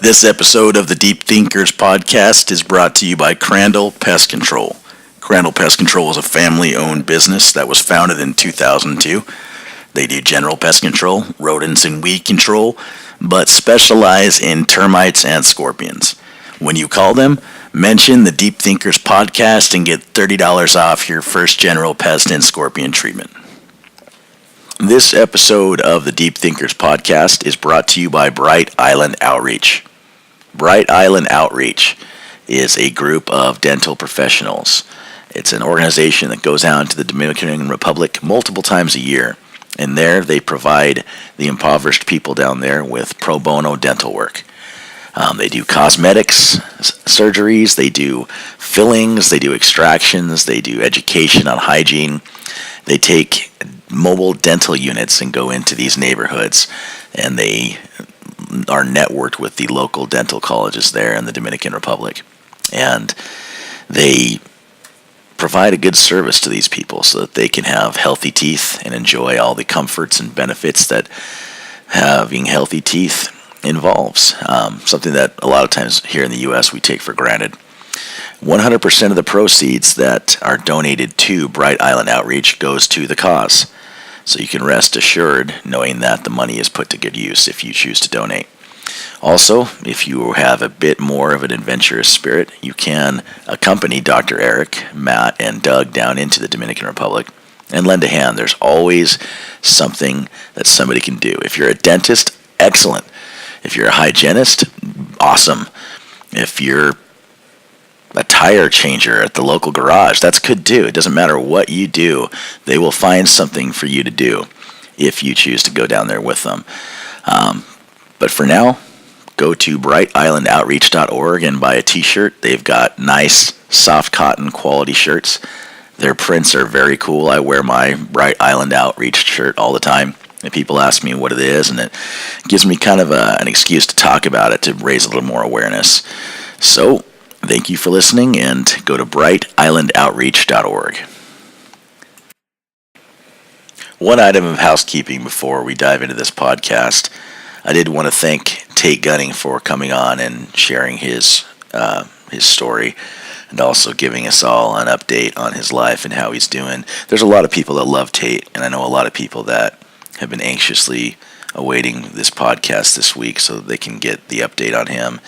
This episode of the Deep Thinkers podcast is brought to you by Crandall Pest Control. Crandall Pest Control is a family-owned business that was founded in 2002. They do general pest control, rodents and weed control, but specialize in termites and scorpions. When you call them, mention the Deep Thinkers podcast and get $30 off your first general pest and scorpion treatment. This episode of the Deep Thinkers podcast is brought to you by Bright Island Outreach. Bright Island Outreach is a group of dental professionals. It's an organization that goes out to the Dominican Republic multiple times a year, and there they provide the impoverished people down there with pro bono dental work. They do cosmetics, surgeries, they do fillings, they do extractions, they do education on hygiene. They take mobile dental units and go into these neighborhoods, and they are networked with the local dental colleges there in the Dominican Republic. And they provide a good service to these people so that they can have healthy teeth and enjoy all the comforts and benefits that having healthy teeth involves. Something that a lot of times here in the U.S. we take for granted. 100% of the proceeds that are donated to Bright Island Outreach goes to the cause. So you can rest assured knowing that the money is put to good use if you choose to donate. Also, if you have a bit more of an adventurous spirit, you can accompany Dr. Eric, Matt, and Doug down into the Dominican Republic and lend a hand. There's always something that somebody can do. If you're a dentist, excellent. If you're a hygienist, awesome. If you're a tire changer at the local garage, that's good too. It doesn't matter what you do, they will find something for you to do if you choose to go down there with them. But for now, go to brightislandoutreach.org and buy a t-shirt. They've got nice, soft cotton quality shirts. Their prints are very cool. I wear my Bright Island Outreach shirt all the time. And people ask me what it is, and it gives me kind of an excuse to talk about it, to raise a little more awareness. So, thank you for listening, and go to brightislandoutreach.org. One item of housekeeping before we dive into this podcast. I did want to thank Tate Gunning for coming on and sharing his story, and also giving us all an update on his life and how he's doing. There's a lot of people that love Tate, and I know a lot of people that have been anxiously awaiting this podcast this week so that they can get the update on him.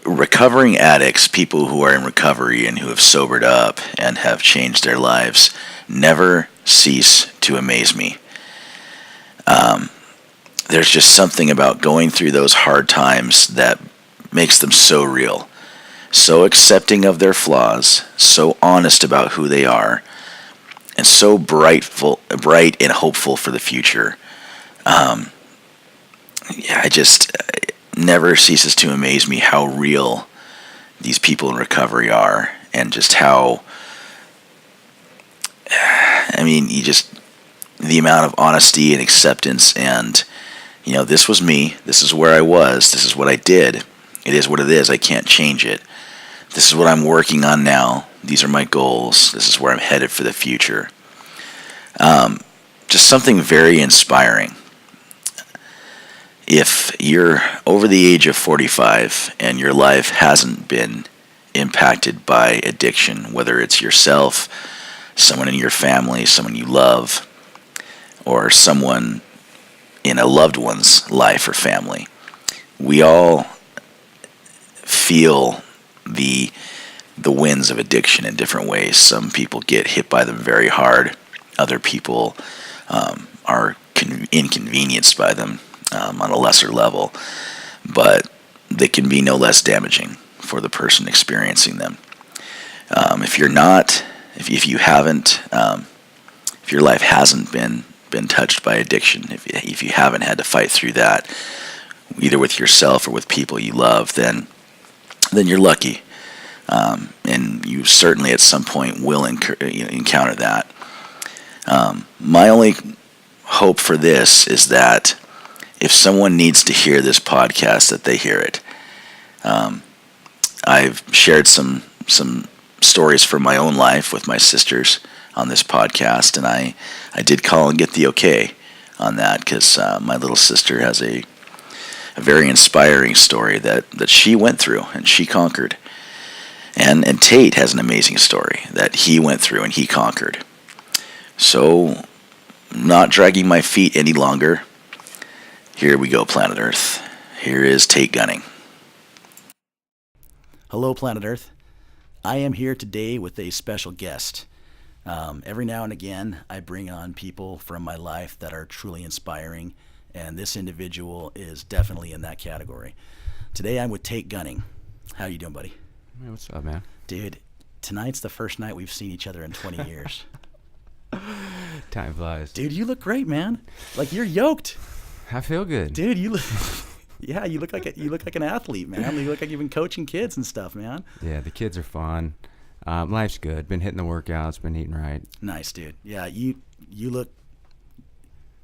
Recovering addicts, people who are in recovery and who have sobered up and have changed their lives, never cease to amaze me. There's just something about going through those hard times that makes them so real, so accepting of their flaws, so honest about who they are, and so bright and hopeful for the future. It never ceases to amaze me how real these people in recovery are, and just how, the amount of honesty and acceptance, and, this was me, this is where I was, this is what I did, it is what it is, I can't change it, this is what I'm working on now, these are my goals, this is where I'm headed for the future. Just something very inspiring. If you're over the age of 45 and your life hasn't been impacted by addiction, whether it's yourself, someone in your family, someone you love, or someone in a loved one's life or family, we all feel the winds of addiction in different ways. Some people get hit by them very hard. Other people are inconvenienced by them on a lesser level, but they can be no less damaging for the person experiencing them. If your life hasn't been touched by addiction, if you haven't had to fight through that, either with yourself or with people you love, then you're lucky, and you certainly at some point will encounter that. My only hope for this is that if someone needs to hear this podcast, that they hear it. I've shared some stories from my own life with my sisters on this podcast, and I did call and get the okay on that, because my little sister has a a very inspiring story that she went through and she conquered. And Tate has an amazing story that he went through and he conquered. So, not dragging my feet any longer, here we go, Planet Earth. Here is Tate Gunning. Hello, Planet Earth. I am here today with a special guest. Every now and again, I bring on people from my life that are truly inspiring, and this individual is definitely in that category. Today, I'm with Tate Gunning. How you doing, buddy? Hey, what's up, man? Dude, tonight's the first night we've seen each other in 20 years. Time flies. Dude, you look great, man. Like, you're yoked. I feel good. Dude, you look... Yeah, you look like an athlete, man. You look like you've been coaching kids and stuff, man. Yeah, the kids are fun. Life's good. Been hitting the workouts. Been eating right. Nice, dude. Yeah, you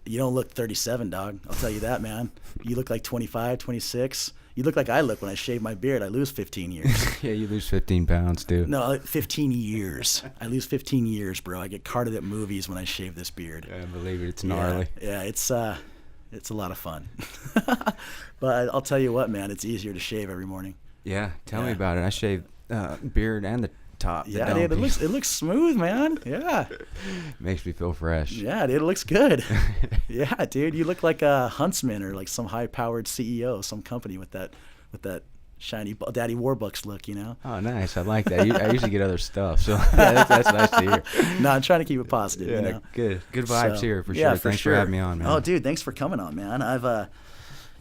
don't look 37, dog. I'll tell you that, man. You look like 25, 26. You look like I look when I shave my beard. I lose 15 years. Yeah, you lose 15 pounds, too. No, 15 years. I lose 15 years, bro. I get carded at movies when I shave this beard. I believe it. It's gnarly. Yeah, it's a lot of fun. But I'll tell you what, man, it's easier to shave every morning. Yeah, tell me about it. I shave beard and the top. Yeah, dude, it looks smooth, man. Yeah. Makes me feel fresh. Yeah, dude, it looks good. Yeah, dude, you look like a huntsman or like some high-powered CEO of some company with that shiny Daddy Warbucks look, you know? Oh, nice. I like that. I usually get other stuff, so yeah, that's nice to hear. No, I'm trying to keep it positive, Yeah, you know? good vibes here for sure. Yeah, Thanks for having me on, man. Oh, dude, thanks for coming on, man.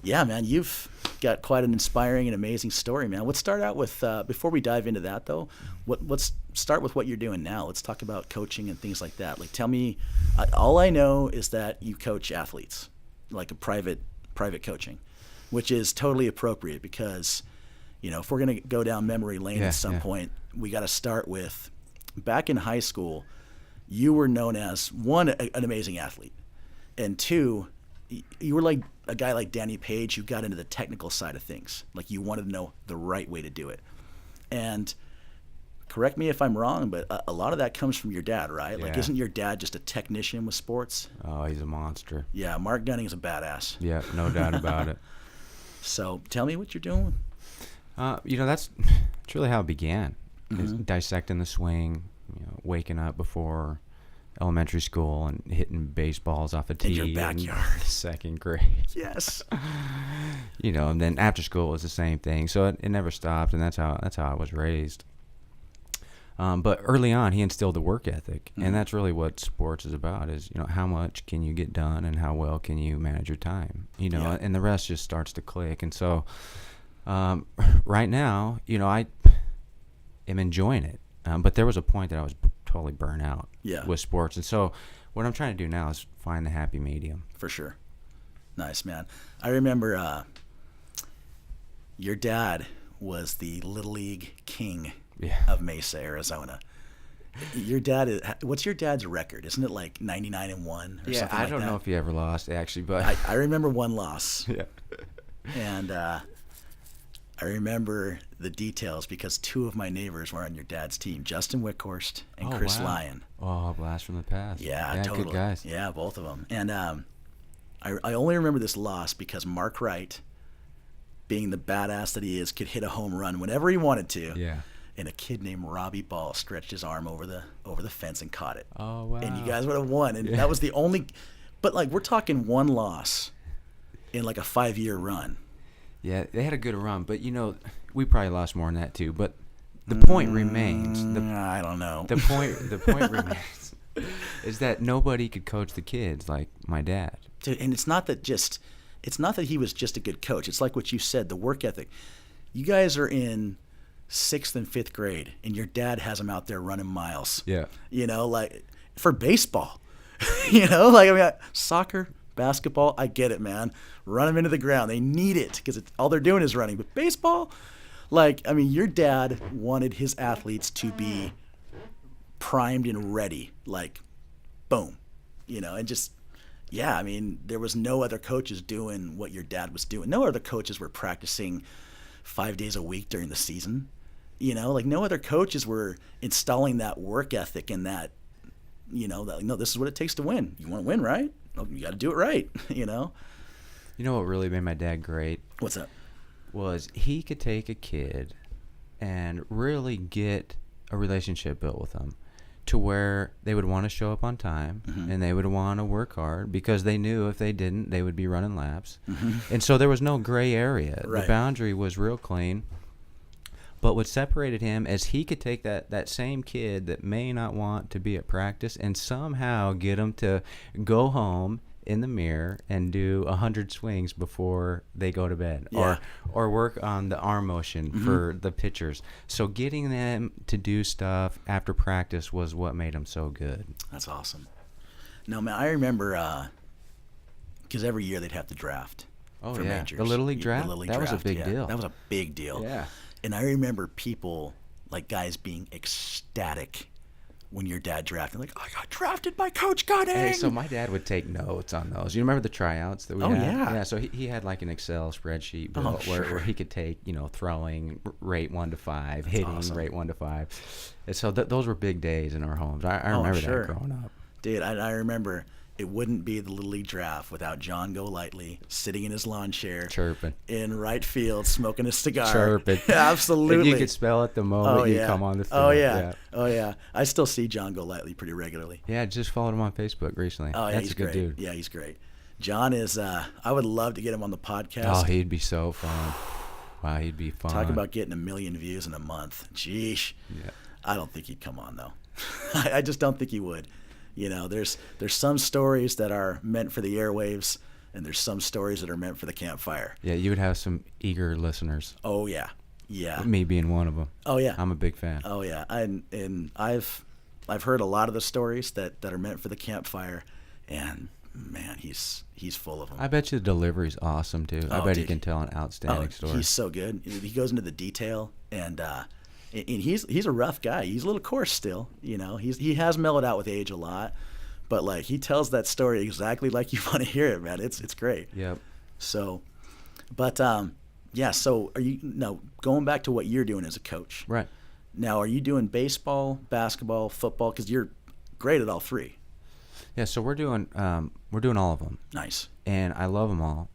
Yeah, man, you've got quite an inspiring and amazing story, man. Let's start out with, before we dive into that, though, let's start with what you're doing now. Let's talk about coaching and things like that. Like, tell me, all I know is that you coach athletes, like a private coaching, which is totally appropriate because, you know, if we're going to go down memory lane at some point, we got to start with, back in high school, you were known as, one, an amazing athlete, and two, you were like a guy like Danny Page who got into the technical side of things. Like, you wanted to know the right way to do it. And correct me if I'm wrong, but a lot of that comes from your dad, right? Like, isn't your dad just a technisshan with sports? Oh, he's a monster. Yeah, Mark Gunning is a badass. Yeah, no doubt about it. So tell me what you're doing. That's really how it began. Is dissecting the swing, waking up before elementary school and hitting baseballs off a tee in your backyard. Second grade. Yes. And then after school was the same thing. So it never stopped, and that's how I was raised. But early on, he instilled the work ethic, and that's really what sports is about. Is how much can you get done, and how well can you manage your time. And the rest just starts to click. And so, right now, I am enjoying it. But there was a point that I was totally burnt out with sports. And so what I'm trying to do now is find the happy medium. For sure. Nice, man. I remember your dad was the Little League king of Mesa, Arizona. What's your dad's record? Isn't it like 99-1 or something like that? I don't know if he ever lost, actually. But I remember one loss. Yeah. And I remember the details because two of my neighbors were on your dad's team, Justin Wickhorst and Chris Lyon. Oh, blast from the past. Yeah, totally. Good guys. Yeah, both of them. And I only remember this loss because Mark Wright, being the badass that he is, could hit a home run whenever he wanted to. Yeah. And a kid named Robbie Ball stretched his arm over the fence and caught it. Oh, wow. And you guys would have won. And that was the only – but, like, we're talking one loss in, like, a 5-year run. Yeah, they had a good run, but we probably lost more than that too. But the point remains. I don't know. The point remains is that nobody could coach the kids like my dad. Dude, and it's not that he was just a good coach. It's like what you said, the work ethic. You guys are in 6th and 5th grade, and your dad has them out there running miles. Yeah. Like for baseball. Soccer. Basketball, I get it, man. Run them into the ground. They need it because all they're doing is running. But baseball, your dad wanted his athletes to be primed and ready, like, boom, and just, there was no other coaches doing what your dad was doing. No other coaches were practicing 5 days a week during the season. No other coaches were installing that work ethic and that, no, this is what it takes to win. You want to win, right? You got to do it right, You know what really made my dad great? What's that? Was he could take a kid and really get a relationship built with them to where they would want to show up on time and they would want to work hard because they knew if they didn't, they would be running laps. And so there was no gray area. Right. The boundary was real clean. But what separated him is he could take that same kid that may not want to be at practice and somehow get them to go home in the mirror and do 100 swings before they go to bed, or work on the arm motion for the pitchers. So getting them to do stuff after practice was what made them so good. That's awesome. No, man, I remember because every year they'd have to draft for majors. The Little League draft? The Little League that draft, was a big deal. That was a big deal. Yeah. And I remember people, like guys being ecstatic when your dad drafted, like, I got drafted by Coach Gunning. Hey, so my dad would take notes on those. You remember the tryouts that we had? Yeah. Yeah, so he had like an Excel spreadsheet built where he could take, throwing rate 1 to 5, hitting awesome. rate 1 to 5. And so those were big days in our homes. I remember that growing up. Dude, I remember it wouldn't be the Little League draft without John Golightly sitting in his lawn chair. Chirping. In right field, smoking a cigar. Chirping. Absolutely. And you could spell it the moment you come on the field. Oh, yeah. I still see John Golightly pretty regularly. Yeah, I just followed him on Facebook recently. Oh, yeah, That's he's a good great. dude. Yeah, he's great. John is, I would love to get him on the podcast. Oh, he'd be so fun. Wow, he'd be fun. Talk about getting 1 million views in a month. Jeesh. Yeah. I don't think he'd come on, though. I just don't think he would. There's some stories that are meant for the airwaves, and there's some stories that are meant for the campfire. Yeah, you would have some eager listeners. Oh, yeah. Yeah. Me being one of them. Oh, yeah. I'm a big fan. Oh, yeah. And I've heard a lot of the stories that are meant for the campfire, and man, he's full of them. I bet you the delivery's awesome too. I bet he dude. can tell an outstanding story. He's so good. He goes into the detail, and he's a rough guy. He's a little coarse still. He has mellowed out with age a lot, but like he tells that story exactly like you want to hear it, man. It's great. Yep. So, but yeah. So are you now going back to what you're doing as a coach? Right. Now, are you doing baseball, basketball, football? Because you're great at all three. Yeah. So we're doing all of them. Nice. And I love them all.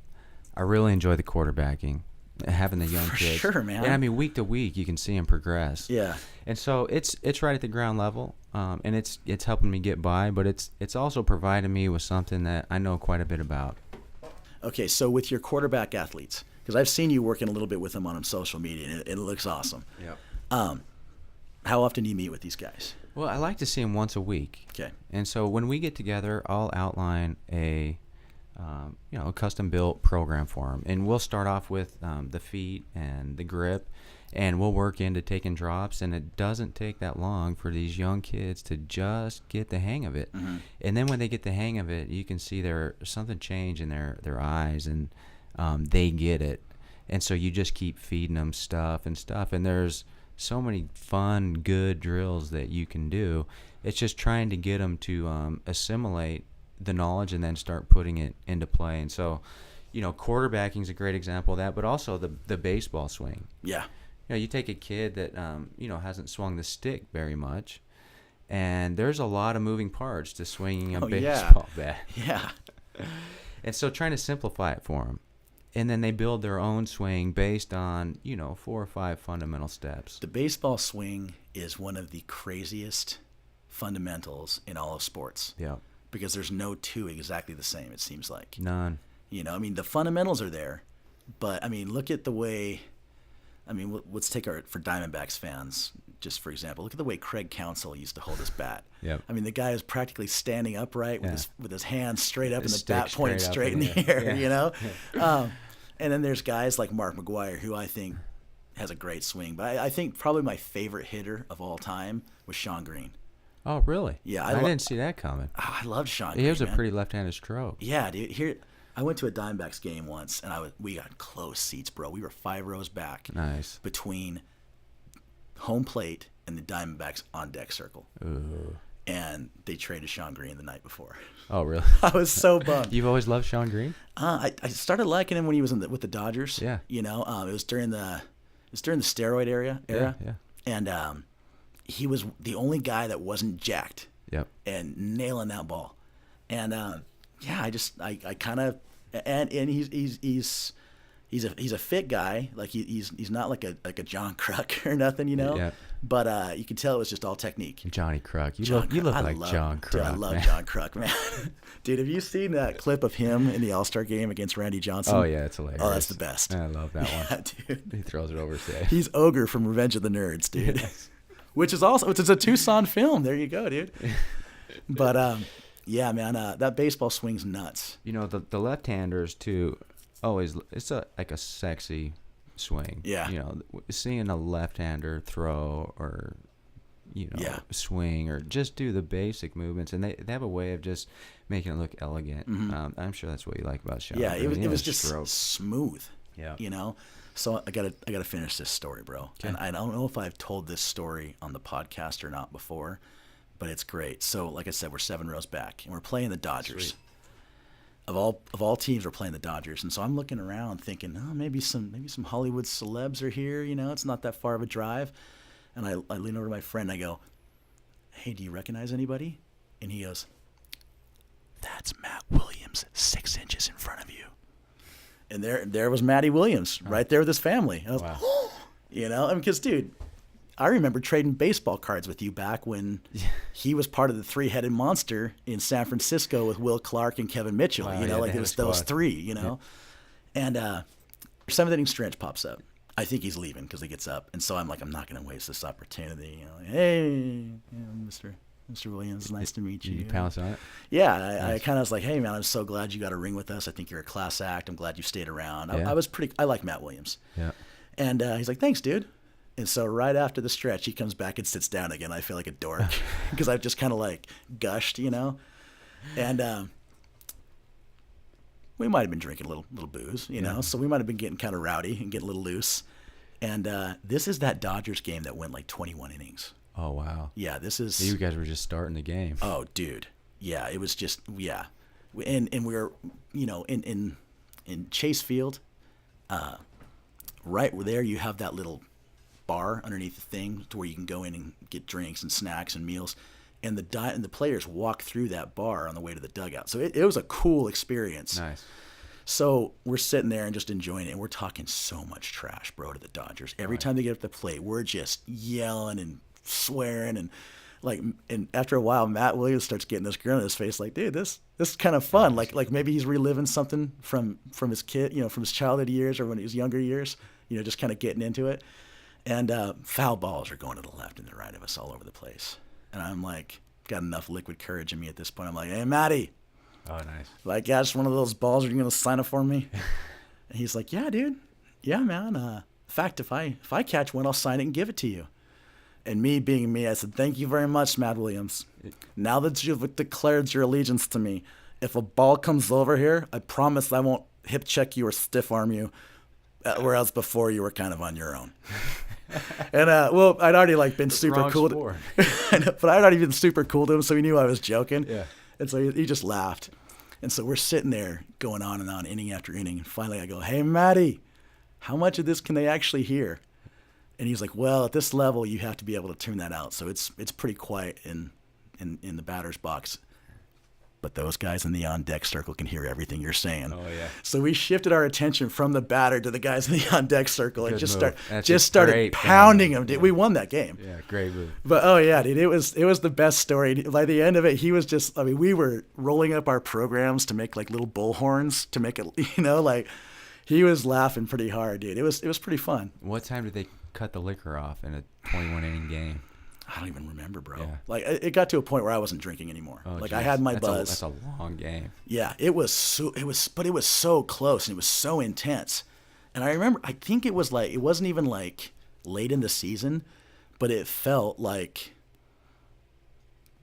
I really enjoy the quarterbacking, having the young For kids. sure, man. And I mean, week to week, you can see them progress. Yeah. And so it's right at the ground level, and it's helping me get by, but it's also providing me with something that I know quite a bit about. Okay, so with your quarterback athletes, because I've seen you working a little bit with them on social media, and it looks awesome. Yep. How often do you meet with these guys? Well, I like to see them once a week. Okay. And so when we get together, I'll outline a custom-built program for them, and we'll start off with the feet and the grip, and we'll work into taking drops, and it doesn't take that long for these young kids to just get the hang of it. Mm-hmm. And then when they get the hang of it, you can see something change in their eyes, and they get it. And so you just keep feeding them stuff, and there's so many fun, good drills that you can do. It's just trying to get them to assimilate the knowledge and then start putting it into play. And so, quarterbacking is a great example of that, but also the baseball swing. Yeah. You take a kid that hasn't swung the stick very much, and there's a lot of moving parts to swinging a baseball bat. Yeah. And so trying to simplify it for them. And then they build their own swing based on, 4 or 5 fundamental steps. The baseball swing is one of the craziest fundamentals in all of sports. Yeah. Because there's no two exactly the same, it seems like. None. The fundamentals are there, but, look at the way, let's take for Diamondbacks fans, just for example, look at the way Craig Counsell used to hold his bat. Yep. The guy is practically standing upright with his hands straight up His and the bat stick pointed straight in the air, Yeah. And then there's guys like Mark McGwire, who I think has a great swing. But I think probably my favorite hitter of all time was Sean Green. Oh, really? Yeah. I didn't see that coming. Oh, I love Sean Green. He was a man. pretty left-handed stroke. Yeah, dude. Here, I went to a Diamondbacks game once, and we got close seats, bro. We were 5 rows back. Nice. Between home plate and the Diamondbacks on deck circle. Ooh. And they traded Sean Green the night before. Oh, really? I was so bummed. You've always loved Sean Green? I started liking him when he was with the Dodgers. Yeah. It was during the steroid era. Yeah. And he was the only guy that wasn't jacked. Yep. And nailing that ball. And I kind of and he's a fit guy. Like he's not like a John Kruk or nothing, you know. Yeah. But you can tell it was just all technique. Johnny Kruk. You John look Kruk. like John Kruk. Dude, I love John Kruk, man. Dude, have you seen that clip of him in the All-Star game against Randy Johnson? Oh yeah, it's hilarious. Oh, that's the best. I love that one. Yeah, dude. He throws it over his head. He's Ogre from Revenge of the Nerds, dude. Yes. Which is a Tucson film. There you go, dude. But yeah, man, that baseball swing's nuts. You know, the left-handers too. Always, it's like a sexy swing. Yeah. You know, seeing a left-hander throw or swing or just do the basic movements, and they have a way of just making it look elegant. Mm-hmm. I'm sure that's what you like about Sean. Yeah, it was just stroke. smooth. Yeah. You know. So I gotta finish this story, bro. Okay. And I don't know if I've told this story on the podcast or not before, but it's great. So like I said, we're 7 rows back, and we're playing the Dodgers. Sweet. Of all teams, we're playing the Dodgers, and so I'm looking around thinking, oh, maybe some Hollywood celebs are here. You know, it's not that far of a drive. And I lean over to my friend. And I go, hey, do you recognize anybody? And he goes, that's Matt Williams, 6 inches in front of you. And there was Matty Williams right there with his family. I was, Wow. you know, because dude, I remember trading baseball cards with you back when he was part of the 3-headed monster in San Francisco with Will Clark and Kevin Mitchell. Wow, You know, yeah, like they it had was a squad. those 3. You know, and 7th inning stretch pops up. I think he's leaving because he gets up, and so I'm like, I'm not going to waste this opportunity. You know, like, hey, Mr. Williams, nice to meet you. You pounce on it. Yeah, I kind of was like, hey man, I'm so glad you got a ring with us. I think you're a class act. I'm glad you stayed around. Yeah. I like Matt Williams. Yeah. And he's like, thanks, dude. And so right after the stretch, he comes back and sits down again. I feel like a dork because I've just kind of like gushed, you know. And we might have been drinking a little booze, you know. So we might have been getting kind of rowdy and getting a little loose. And this is that Dodgers game that went like 21 innings. Oh wow. Yeah, this is. You guys were just starting the game. Oh, dude. Yeah, it was just and we were, you know, in Chase Field, right there you have that little bar underneath the thing to where you can go in and get drinks and snacks and meals, and the players walk through that bar on the way to the dugout. So it was a cool experience. Nice. So we're sitting there and just enjoying it, and we're talking so much trash, bro, to the Dodgers. Every time they get up the plate, we're just yelling and swearing and after a while, Matt Williams starts getting this grin on his face, like, dude, this is kind of fun. Like maybe he's reliving something from his kid, you know, from his childhood years or when he was younger years, you know, just kind of getting into it. And foul balls are going to the left and the right of us all over the place. And I'm like, got enough liquid courage in me at this point. I'm like, hey, Matty. Oh, nice. Like, yeah, just one of those balls. Are you going to sign up for me? And he's like, yeah, dude. Yeah, man. In fact, if I catch one, I'll sign it and give it to you. And me being me, I said, thank you very much, Matt Williams. Now that you've declared your allegiance to me, if a ball comes over here, I promise I won't hip check you or stiff arm you, whereas before you were kind of on your own. And well, I'd already like been super cool, but I'd already been super cool to him, so he knew I was joking. Yeah. And so he just laughed. And so we're sitting there going on and on, inning after inning, and finally I go, hey, Matty, how much of this can they actually hear? And he's like, well, at this level, you have to be able to tune that out. So it's pretty quiet in the batter's box. But those guys in the on-deck circle can hear everything you're saying. Oh, yeah. So we shifted our attention from the batter to the guys in the on-deck circle and Good just move. started pounding them. Dude, we won that game. Yeah, great move. But, oh, yeah, dude, it was the best story. By the end of it, he was just, I mean, we were rolling up our programs to make, like, little bullhorns to make it, you know, like, he was laughing pretty hard, dude. It was pretty fun. What time did they cut the liquor off in a 21-inning game? I don't even remember, bro. Yeah. Like, it got to a point where I wasn't drinking anymore. Oh, like, geez. I had my That's buzz. That's a long game. Yeah, it was so close and it was so intense. And I remember, I think it was like, it wasn't even like late in the season, but it felt like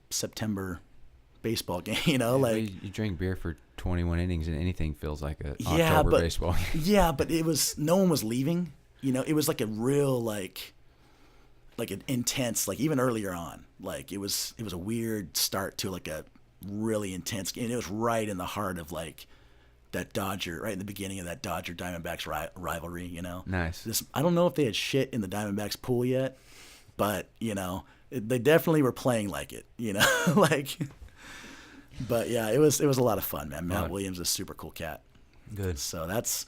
September baseball game, you know, like you drink beer for 21 innings and anything feels like a yeah, October but, baseball game. Yeah, but it was, no one was leaving, you know, it was like a real, like an intense, like even earlier on, like it was a weird start to like a really intense game. And it was right in the heart of like that Dodger, right in the beginning of that Dodger Diamondbacks rivalry, you know. Nice. I don't know if they had shit in the Diamondbacks pool yet, but you know, they definitely were playing like it, you know, like. But yeah, it was a lot of fun, man. Matt Williams is a super cool cat. Good. So that's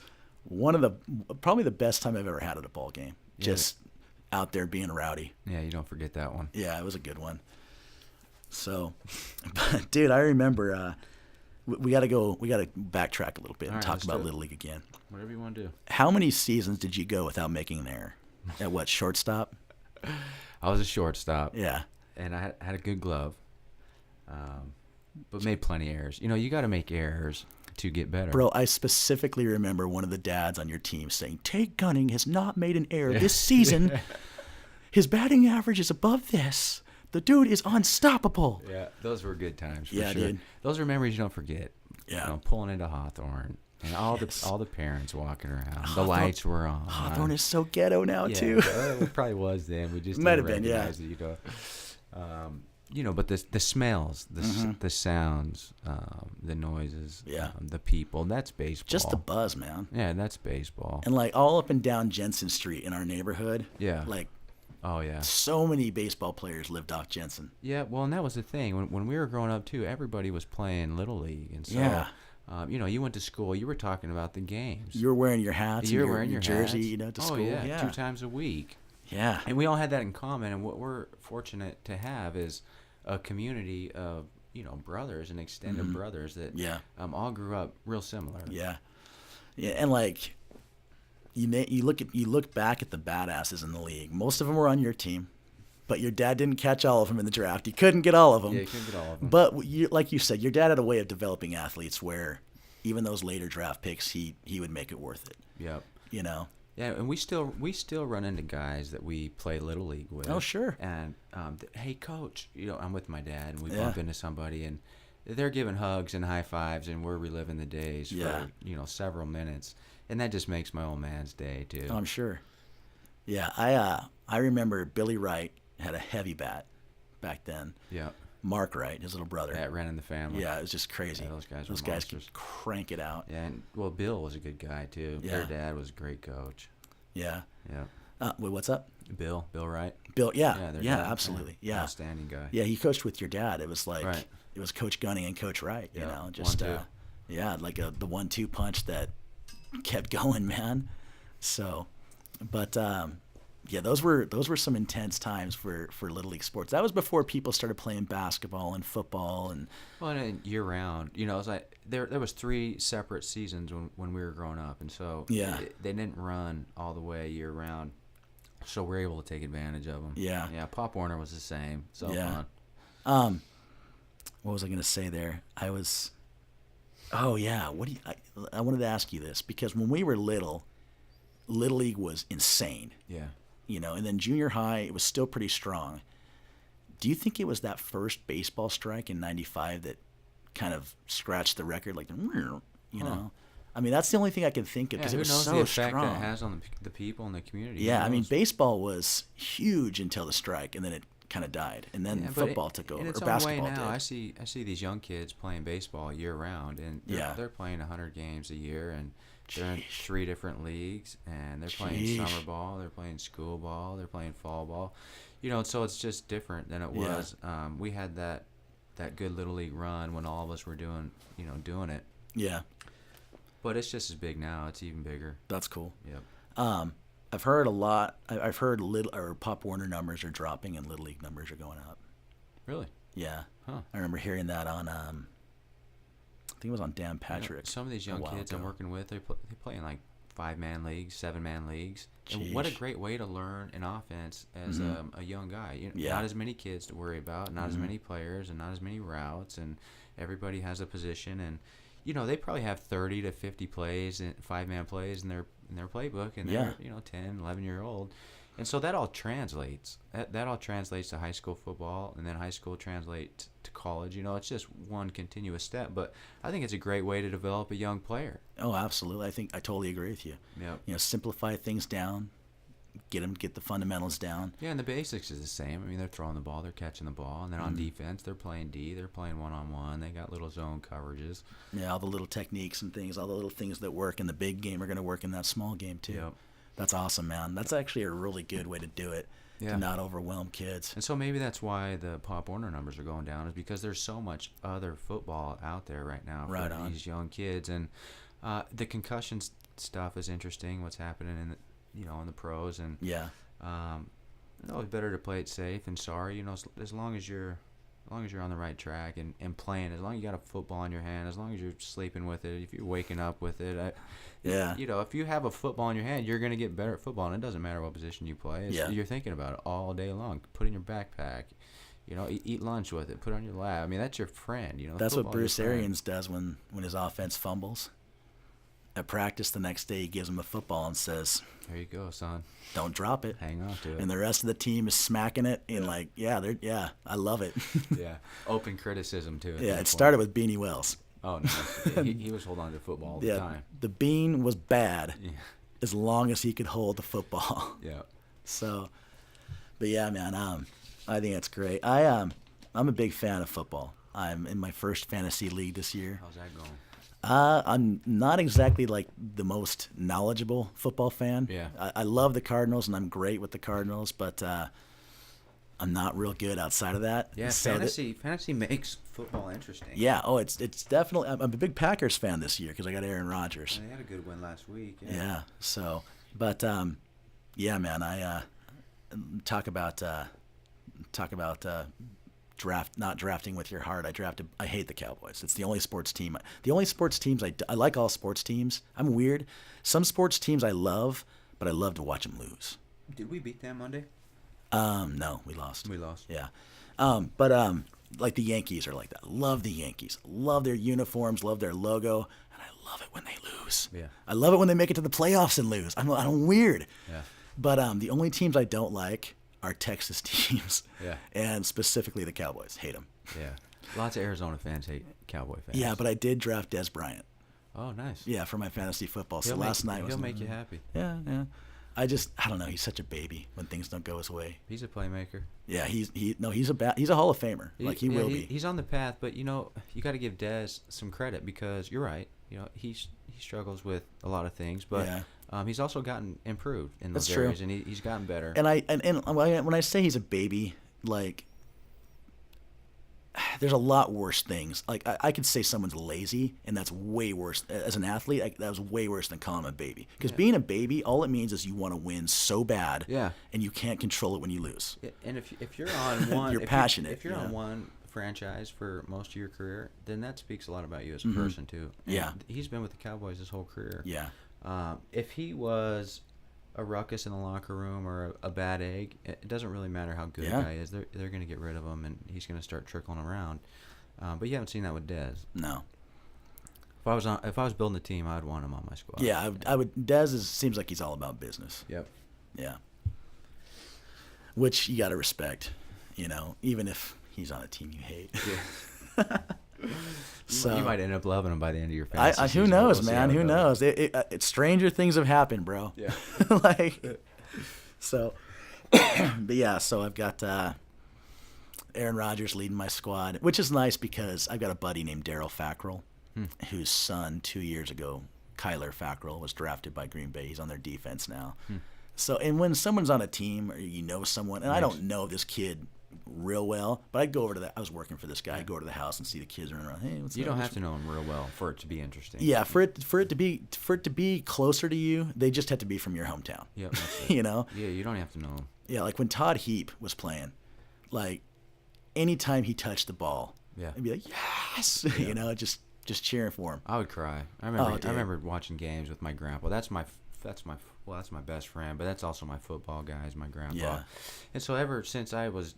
probably the best time I've ever had at a ball game. Yeah. Just out there being rowdy. Yeah, you don't forget that one. Yeah, it was a good one. So, but dude, I remember we got to backtrack a little bit All and right, talk let's about do it. Little League again. Whatever you want to do. How many seasons did you go without making an error? At what, shortstop? I was a shortstop. Yeah. And I had a good glove, but made plenty of errors. You got to make errors to get better. Bro, I specifically remember one of the dads on your team saying, Tate Gunning has not made an error this season. His batting average is above this. The dude is unstoppable. Yeah, those were good times for Yeah, sure. dude. Those are memories you don't forget. Yeah. Pulling into Hawthorne and all the parents walking around. The lights were on. Hawthorne is so ghetto now, Yeah, too. it probably was then. We just Might didn't have been, yeah. recognize it, but the smells, the sounds, the noises, Yeah. the people. That's baseball. Just the buzz, man. Yeah, that's baseball. And like all up and down Jensen Street in our neighborhood. Yeah. Like Oh yeah. so many baseball players lived off Jensen. Yeah, well, and that was the thing. When we were growing up too, everybody was playing Little League, and so Yeah. you went to school. You were talking about the games. You were wearing your hats, You're and wearing your jersey, hats. to Oh school. yeah, 2 times a week. Yeah. And we all had that in common. And what we're fortunate to have is a community of brothers and extended brothers that Yeah. all grew up real similar. Yeah. Yeah, and like you look back at the badasses in the league. Most of them were on your team, but your dad didn't catch all of them in the draft. He couldn't get all of them. Yeah, you couldn't get all of them. But like you said, your dad had a way of developing athletes where even those later draft picks, he would make it worth it. Yep. Yeah, and we still run into guys that we play Little League with. Oh, sure. And hey, coach, I'm with my dad, and we Yeah. bump into somebody, and they're giving hugs and high fives, and we're reliving the days Yeah. for several minutes, and that just makes my old man's day too. I'm sure. Yeah, I remember Billy Wright had a heavy bat back then. Yeah. Mark Wright, his little brother. That ran in the family. Yeah, it was just crazy. Yeah, those guys were Those guys monsters. could crank it out. Yeah, and Bill was a good guy too. Yeah. Their dad was a great coach. Yeah. Yeah. Wait, what's up? Bill Wright. Bill, yeah, their yeah, dad, absolutely, yeah. Outstanding guy. Yeah, he coached with your dad. It was like Right. it was Coach Gunning and Coach Wright. You Yeah, know, just 1-2. Yeah, like the 1-2 punch that kept going, man. So, but yeah, those were some intense times for Little League sports. That was before people started playing basketball and football and Well, and year round, it was like there was 3 separate seasons when we were growing up, and so Yeah. they didn't run all the way year round, so we're able to take advantage of them. Yeah. Yeah. Pop Warner was the same. So Yeah. fun. what was I going to say there? Oh yeah, I wanted to ask you this because when we were Little League was insane. Yeah. And then junior high, it was still pretty strong. Do you think it was that first baseball strike in '95 that kind of scratched the record, like, know? I mean, that's the only thing I can think of because who it was knows so the effect strong. that has on the people in the community? Yeah, Who I mean, knows? baseball was huge until the strike, and then it kind of died, and then Yeah, but football took over, in or its own basketball way now, did. I see these young kids playing baseball year round, and they're playing 100 games a year, and they're in 3 different leagues, and they're playing summer ball, they're playing school ball, they're playing fall ball, so it's just different than it was. We had that good Little League run when all of us were doing it. Yeah, But it's just as big now. It's even bigger. that's cool. Yep. I've heard a lot. I've heard Pop Warner numbers are dropping and Little League numbers are going up. Really? Yeah, Huh. I remember hearing that on. I think it was on Dan Patrick. Some of these young kids I'm working with, they play in like 5-man leagues, 7-man leagues. And what a Jeez. great way to learn an offense as a young guy. Yeah. Not as many kids to worry about, not as many players, and not as many routes, and everybody has a position. And they probably have 30 to 50 plays, 5-man plays in their playbook, and they're 10, 11-year-old. And so that all translates. That all translates to high school football, and then high school translates to college. It's just one continuous step. But I think it's a great way to develop a young player. Oh, absolutely. I totally agree with you. Yep. Simplify things down, get the fundamentals down. Yeah, and the basics is the same. I mean, they're throwing the ball, they're catching the ball, and then on defense, they're playing D, they're playing one-on-one. They got little zone coverages. Yeah, all the little techniques and things, all the little things that work in the big game are going to work in that small game too. Yep. That's awesome, man. That's actually a really good way to do it, Yeah. to not overwhelm kids. And so maybe that's why the Pop Warner numbers are going down, is because there's so much other football out there right now for Right on. these young kids. And The concussion stuff is interesting. What's happening in the pros, and Yeah. no, it's better to play it safe and sorry. As long as you're on the right track and playing, as long as you got a football in your hand, as long as you're sleeping with it, if you're waking up with it, Yeah. if you have a football in your hand, you're gonna get better at football, and it doesn't matter what position you play. Yeah. You're thinking about it all day long. Put it in your backpack. Eat lunch with it. Put it on your lap. I mean, that's your friend. That's what Football's Bruce your friend. Arians does when his offense fumbles. At practice the next day, he gives him a football and says, There you go, son. "Don't drop it." Hang on to it. And the rest of the team is smacking it and I love it. Yeah. Open criticism too. Yeah, it started with Beanie Wells. Oh no. Yeah, he was holding on to football all the Yeah, time. the Bean was bad Yeah. as long as he could hold the football. Yeah. So, but yeah, man, I think that's great. I'm a big fan of football. I'm in my first fantasy league this year. How's that going? I'm not exactly like the most knowledgeable football fan. Yeah. I love the Cardinals and I'm great with the Cardinals, but I'm not real good outside of that. Yeah, So fantasy makes football interesting. yeah. Oh, it's definitely. I'm a big Packers fan this year because I got Aaron Rodgers. They had a good win last week. Yeah. So, but yeah, man. I talk about not drafting with your heart. I hate the Cowboys. It's the only sports team. The only sports teams I like all sports teams. I'm weird. Some sports teams I love, but I love to watch them lose. Did we beat them Monday? No, we lost. We lost. Yeah. But like the Yankees are like that. Love the Yankees. Love their uniforms. Love their logo. And I love it when they lose. Yeah. I love it when they make it to the playoffs and lose. I'm weird. Yeah. But the only teams I don't like are Texas teams. Yeah. And specifically the Cowboys. Hate them. Yeah. Lots of Arizona fans hate Cowboy fans. Yeah, but I did draft Des Bryant. Oh, nice. Yeah, for my fantasy football. So He'll last night was. He'll make you happy. Yeah, yeah. I don't know. He's such a baby when things don't go his way. He's a playmaker. Yeah, he's a Hall of Famer. He will be. He's on the path, but you got to give Dez some credit because you're right. He struggles with a lot of things, but he's also gotten improved in those That's true. areas, and he's gotten better. And when I say he's a baby, like there's a lot worse things. Like I could say someone's lazy, and that's way worse. As an athlete, that was way worse than calling him a baby. Because being a baby, all it means is you want to win so bad, and you can't control it when you lose. Yeah, and if you're on one, You're passionate, If you're yeah. on one franchise for most of your career, then that speaks a lot about you as a person too. And Yeah. he's been with the Cowboys his whole career. Yeah. If he was a ruckus in the locker room or a bad egg, it doesn't really matter how good the guy is. They're going to get rid of him, and he's going to start trickling around. But you haven't seen that with Dez. No. If I was building a team, I'd want him on my squad. Yeah, I would. Dez seems like he's all about business. Yep. Yeah. Which you got to respect, even if he's on a team you hate. Yeah. So you might end up loving him by the end of your fantasy who season. knows, We'll see man? how it Who goes. knows? Stranger things have happened, bro. Yeah. So, but yeah, so I've got Aaron Rodgers leading my squad, which is nice because I've got a buddy named Daryl Fackrell, whose son 2 years ago, Kyler Fackrell, was drafted by Green Bay. He's on their defense now. So, and when someone's on a team or someone, and I don't know this kid real well, but I'd go over to I was working for this guy. I'd go to the house and see the kids running around. Hey, what's up? You don't have to know him real well for it to be interesting. Yeah, for it to be closer to you, they just have to be from your hometown. Yep, that's it. Yeah, you don't have to know him. Yeah, like when Todd Heap was playing, like anytime he touched the ball, I'd be like, yes, just cheering for him. I would cry. I remember watching games with my grandpa. That's my best friend, but that's also my football guy, is my grandpa. Yeah. And so ever since I was,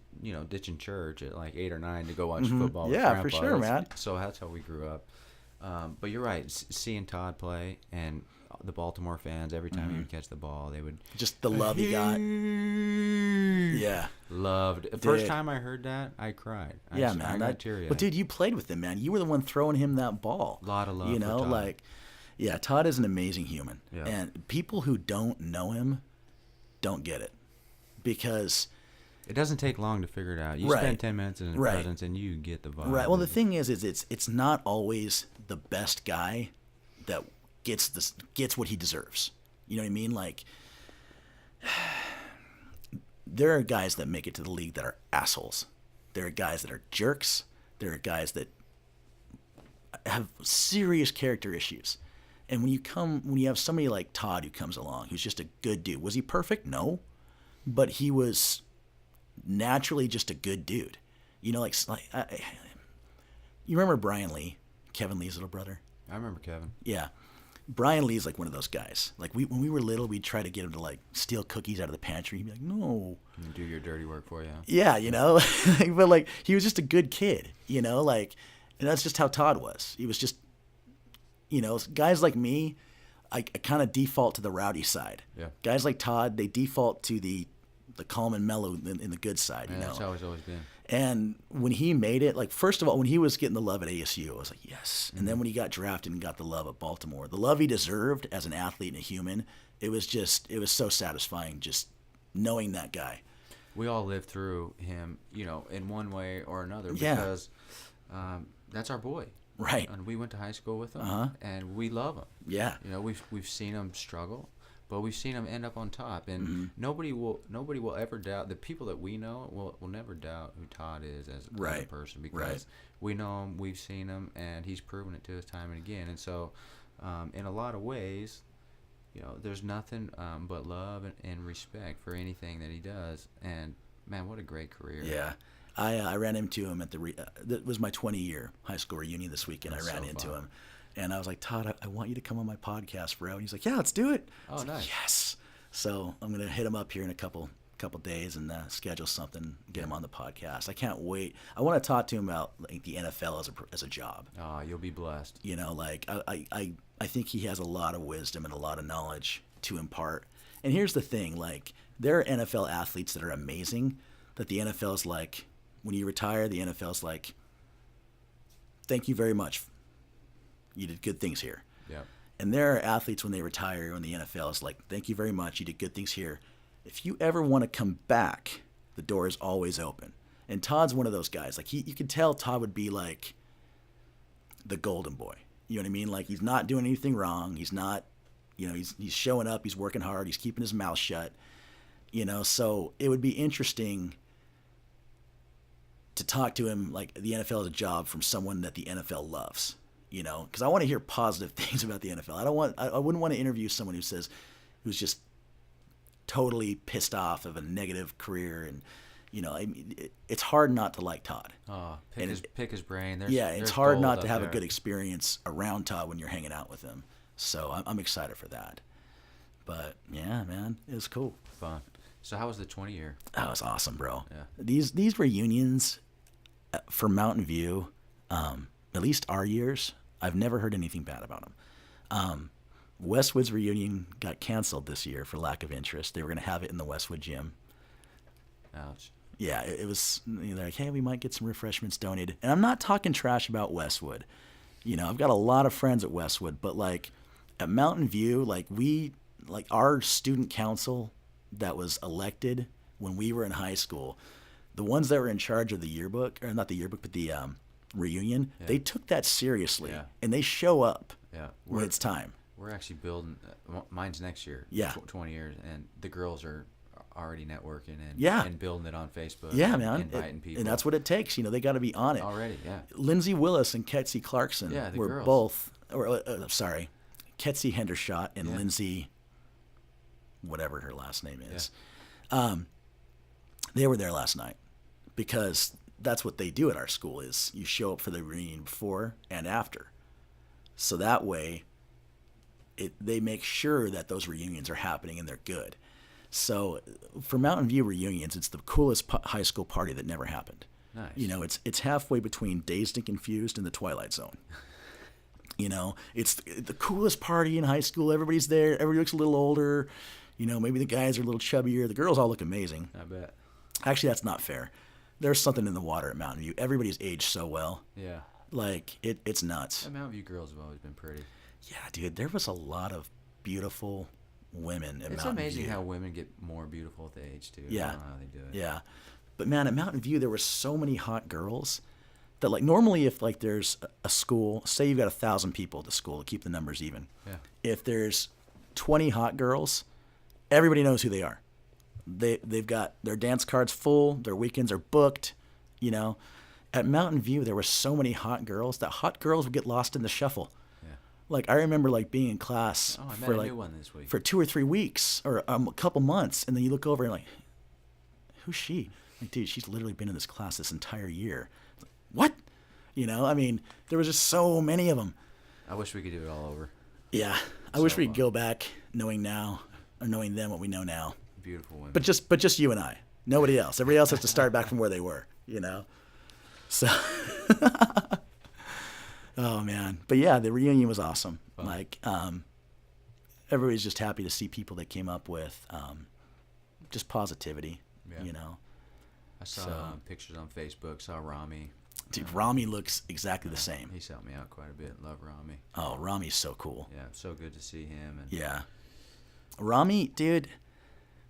ditching church at like 8 or 9 to go watch football with Yeah, grandpa. for sure, man. So that's how we grew up. But you're right. Seeing Todd play and the Baltimore fans, every time he would catch the ball, they would Just the love he got. Yeah. loved. First time I heard that, I cried. I got teary-eyed. But dude, you played with him, man. You were the one throwing him that ball. A lot of love for Todd. Yeah, Todd is an amazing human. Yeah. And people who don't know him don't get it. Because it doesn't take long to figure it out. You spend 10 minutes in his presence and you get the vibe. Right. Well, the thing is it's not always the best guy that gets what he deserves. You know what I mean? Like, there are guys that make it to the league that are assholes. There are guys that are jerks. There are guys that have serious character issues. And when you have somebody like Todd who comes along, who's just a good dude. Was he perfect? No, but he was naturally just a good dude. You know, you remember Brian Lee, Kevin Lee's little brother? I remember Kevin. Yeah. Brian Lee's like one of those guys. Like when we were little, we'd try to get him to like steal cookies out of the pantry. He'd be like, "No." And do your dirty work for you. Yeah, you know, but like he was just a good kid, you know, like, and that's just how Todd was. He was just, you know, guys like me, I kind of default to the rowdy side. Yeah. Guys like Todd, they default to the calm and mellow in the good side, you know. That's how it's always been. And when he made it, like, first of all, when he was getting the love at ASU, I was like, yes. And then when he got drafted and got the love at Baltimore, the love he deserved as an athlete and a human, it was so satisfying just knowing that guy. We all lived through him, you know, in one way or another Yeah. because that's our boy. Right. And we went to high school with him, and we love him. Yeah. You know, we've seen him struggle, but we've seen him end up on top, and nobody will ever doubt. The people that we know will never doubt who Todd is as a person because we know him, we've seen him, and he's proven it to us time and again. And so, in a lot of ways, you know, there's nothing but love and respect for anything that he does. And man, what a great career! Yeah. I ran into him at that was my 20-year high school reunion this weekend. That's I ran so into fun. him, and I was like, Todd, I want you to come on my podcast, bro. And he's like, yeah, let's do it. Oh, I was like, nice. yes. So I'm gonna hit him up here in a couple days and schedule something, get him on the podcast. I can't wait. I want to talk to him about like the NFL as a job. Oh, you'll be blessed. You know, like I think he has a lot of wisdom and a lot of knowledge to impart. And here's the thing, like there are NFL athletes that are amazing that the NFL's like, when you retire, the NFL's like, thank you very much. You did good things here. Yeah. And there are athletes when they retire, when the NFL is like, thank you very much. You did good things here. If you ever want to come back, the door is always open. And Todd's one of those guys. Like you could tell Todd would be like the golden boy. You know what I mean? Like he's not doing anything wrong. He's not, you know, he's showing up. He's working hard. He's keeping his mouth shut. You know, so it would be interesting to talk to him like the NFL is a job from someone that the NFL loves, you know, because I want to hear positive things about the NFL. I wouldn't want to interview someone who's just totally pissed off of a negative career. And, you know, I mean, it's hard not to like Todd. Oh, pick his brain. It's hard not to have a good experience around Todd when you're hanging out with him. So I'm excited for that. But yeah, man, it was cool. Fun. So how was the 20-year? That was awesome, bro. Yeah. These reunions for Mountain View, at least our years, I've never heard anything bad about them. Westwood's reunion got canceled this year for lack of interest. They were going to have it in the Westwood gym. Ouch. Yeah, it was, you know, like, hey, we might get some refreshments donated. And I'm not talking trash about Westwood. You know, I've got a lot of friends at Westwood, but like at Mountain View, like our student council that was elected when we were in high school, the ones that were in charge of the yearbook, or not the yearbook, but the reunion, they took that seriously, and they show up when it's time. We're actually building, mine's next year, 20 years, and the girls are already networking and building it on Facebook. Yeah, man. Inviting people. And that's what it takes. You know, they got to be on it. Already, yeah. Lindsay Willis and Ketsy Clarkson were girls. both, Ketsy Hendershot and Lindsay, whatever her last name is. Yeah. They were there last night because that's what they do at our school is you show up for the reunion before and after. So that way they make sure that those reunions are happening and they're good. So for Mountain View reunions, it's the coolest high school party that never happened. Nice. You know, it's halfway between Dazed and Confused and the Twilight Zone. You know, it's the coolest party in high school. Everybody's there. Everybody looks a little older. You know, maybe the guys are a little chubbier. The girls all look amazing. I bet. Actually, that's not fair. There's something in the water at Mountain View. Everybody's aged so well. Yeah. Like, it's nuts. The Mountain View girls have always been pretty. Yeah, dude, there was a lot of beautiful women at Mountain View. It's amazing how women get more beautiful with age, too. Yeah. I don't know how they do it. Yeah. But, man, at Mountain View, there were so many hot girls that, like, normally if, like, there's a school, say you've got 1,000 people at the school to keep the numbers even. Yeah. If there's 20 hot girls, everybody knows who they are. They've got their dance cards full. Their weekends are booked, you know. At Mountain View, there were so many hot girls that hot girls would get lost in the shuffle. Yeah. Like I remember like being in class Oh, I met for a like new one this week. for 2 or 3 weeks or a couple months, and then you look over and like, who's she? Like, dude, she's literally been in this class this entire year. What? You know, I mean, there was just so many of them. I wish we could do it all over. Yeah, I wish So we could fun. go back knowing now or knowing then what we know now. Beautiful women. But just you and I. Nobody else. Everybody else has to start back from where they were, you know? So, oh man. But yeah, the reunion was awesome. Fun. Like, everybody's just happy to see people that came up with just positivity, Yeah. you know? I saw So- pictures on Facebook. Saw Rami. Dude, Rami looks exactly the same. He's helped me out quite a bit. Love Rami. Oh, Rami's so cool. Yeah, so good to see him. And Yeah. Rami, dude,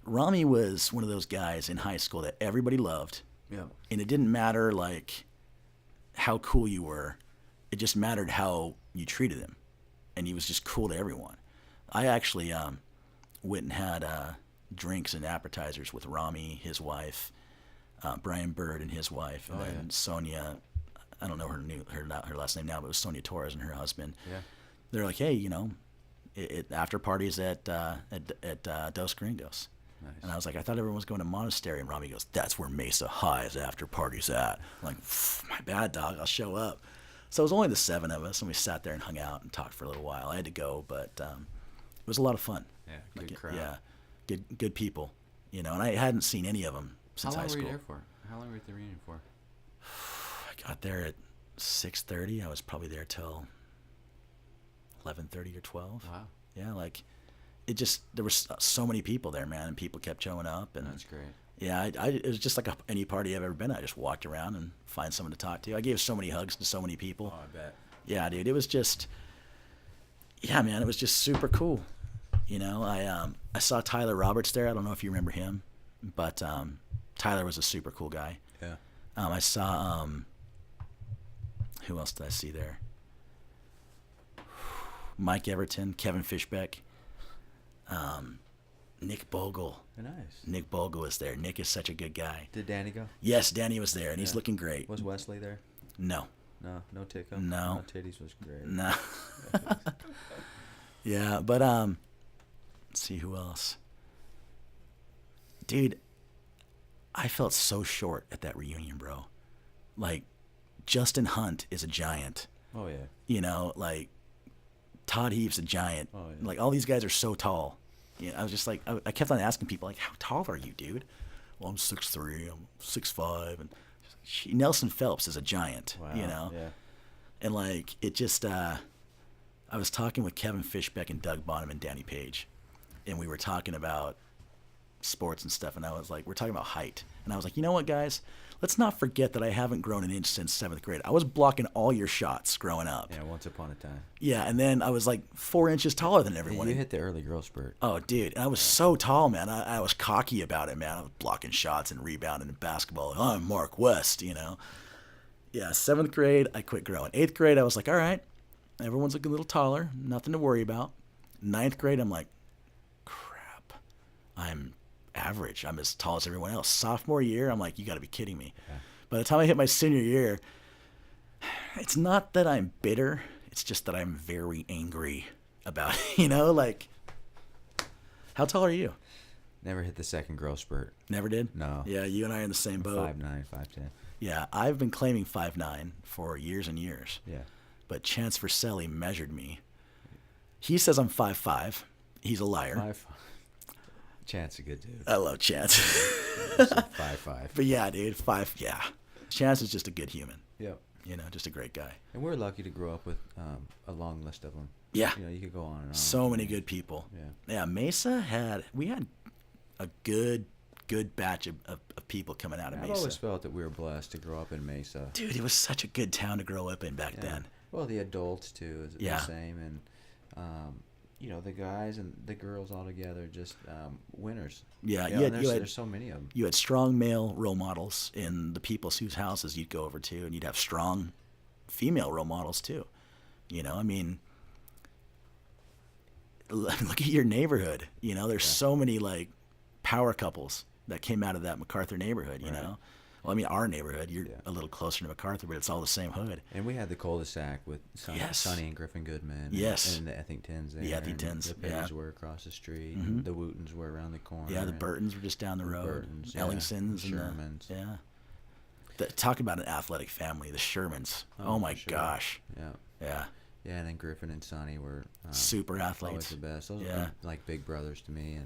Rami was one of those guys in high school that everybody loved. yeah, And it didn't matter, like, how cool you were. It just mattered how you treated him. And he was just cool to everyone. I actually went and had drinks and appetizers with Rami, his wife, Brian Bird and his wife, and Oh, then yeah. Sonia. I don't know her last name now, but it was Sonia Torres and her husband. yeah. They're like, hey, you know, after parties at Dos Gringos. Nice. And I was like, I thought everyone was going to Monastery. And Rami goes, that's where Mesa High's after party's at. I'm like, my bad, dog. I'll show up. So it was only the 7 of us, and we sat there and hung out and talked for a little while. I had to go, but it was a lot of fun. Yeah, good Like, crowd. Yeah, good people. You know, and I hadn't seen any of them How since long high were school. you there for? How long were you at the reunion for? I got there at 6:30. I was probably there till 11:30 or 12. Wow, Yeah, like it just there was so many people there, man, and people kept showing up, and that's great. yeah, it was just like any party I've ever been at. I just walked around and find someone to talk to. I gave so many hugs to so many people. Oh, I bet. Yeah, dude, it was just, yeah, man, it was just super cool. You know, I saw Tyler Roberts there. I don't know if you remember him, but Tyler was a super cool guy. Yeah. I saw who else did I see there? Mike Everton, Kevin Fishbeck, Nick Bogle. Nice. Nick Bogle was there. Nick is such a good guy. Did Danny go? Yes, Danny was there, and he's Yeah. looking great. Was Wesley there? No, No Tico? No. Titties was great. no. Yeah, but let's see who else. Dude, I felt so short at that reunion, bro. Like, Justin Hunt is a giant. Oh, yeah. You know, like Todd Heave's a giant. Oh, yeah. Like all these guys are so tall. You know, I was just like, I kept on asking people like, how tall are you, dude? Well, I'm 6'3", I'm 6'5", and Nelson Phelps is a giant. Wow. You know, Yeah. and like it just, I was talking with Kevin Fishbeck and Doug Bonham and Danny Page, and we were talking about sports and stuff, and I was like, we're talking about height, and I was like, you know what, guys, let's not forget that I haven't grown an inch since 7th grade. I was blocking all your shots growing up. Yeah, once upon a time. Yeah, and then I was like 4 inches taller than everyone. You hit the early growth spurt. Oh, dude, and I was so tall, man. I was cocky about it, man. I was blocking shots and rebounding in basketball. Oh, I'm Mark West, you know. Yeah, 7th grade, I quit growing. 8th grade, I was like, all right, everyone's looking a little taller, nothing to worry about. 9th grade, I'm like, crap, I'm average. I'm as tall as everyone else. Sophomore year, I'm like, you got to be kidding me. Yeah. By the time I hit my senior year, it's not that I'm bitter. It's just that I'm very angry about it, you know? Like, how tall are you? Never hit the second growth spurt. Never did? No. Yeah, you and I are in the same boat. 5'9", 5'10". Yeah, I've been claiming 5'9" for years and years. Yeah. But Chance Verselli measured me. He says I'm 5'5". He's a liar. 5'5". Chance a good dude. I love Chance. 5'5". But yeah, dude, yeah. Chance is just a good human. Yep. You know, just a great guy. And we're lucky to grow up with a long list of them. Yeah. You know, you could go on and on. So many good people. Yeah. Yeah, Mesa we had a good batch of people coming out of I've Mesa. always felt that we were blessed to grow up in Mesa. Dude, it was such a good town to grow up in back Yeah. then. Well, the adults too is Yeah. the same, and you know, the guys and the girls all together, just winners. Yeah, You know, and there's so many of them. You had strong male role models in the people whose houses you'd go over to, and you'd have strong female role models too. You know, I mean, look at your neighborhood. You know, there's so many like power couples that came out of that MacArthur neighborhood. You Right. know, Well, I mean, our neighborhood, you're Yeah. a little closer to MacArthur, but it's all the same hood. And we had the cul-de-sac with Sonny and Griffin Goodman. Yes. And the Ethingtons there. The Ethingtons, and the yeah. Pittys were across the street. And the Wootons were around the corner. Yeah, the and Burtons were just down the road. Burtons, yeah. Ellingsons. The And Shermans. talk about an athletic family, the Shermans. Oh my sure. gosh. Yeah. Yeah. Yeah, and then Griffin and Sonny were Super always athletes. the best. Those Yeah. are like big brothers to me.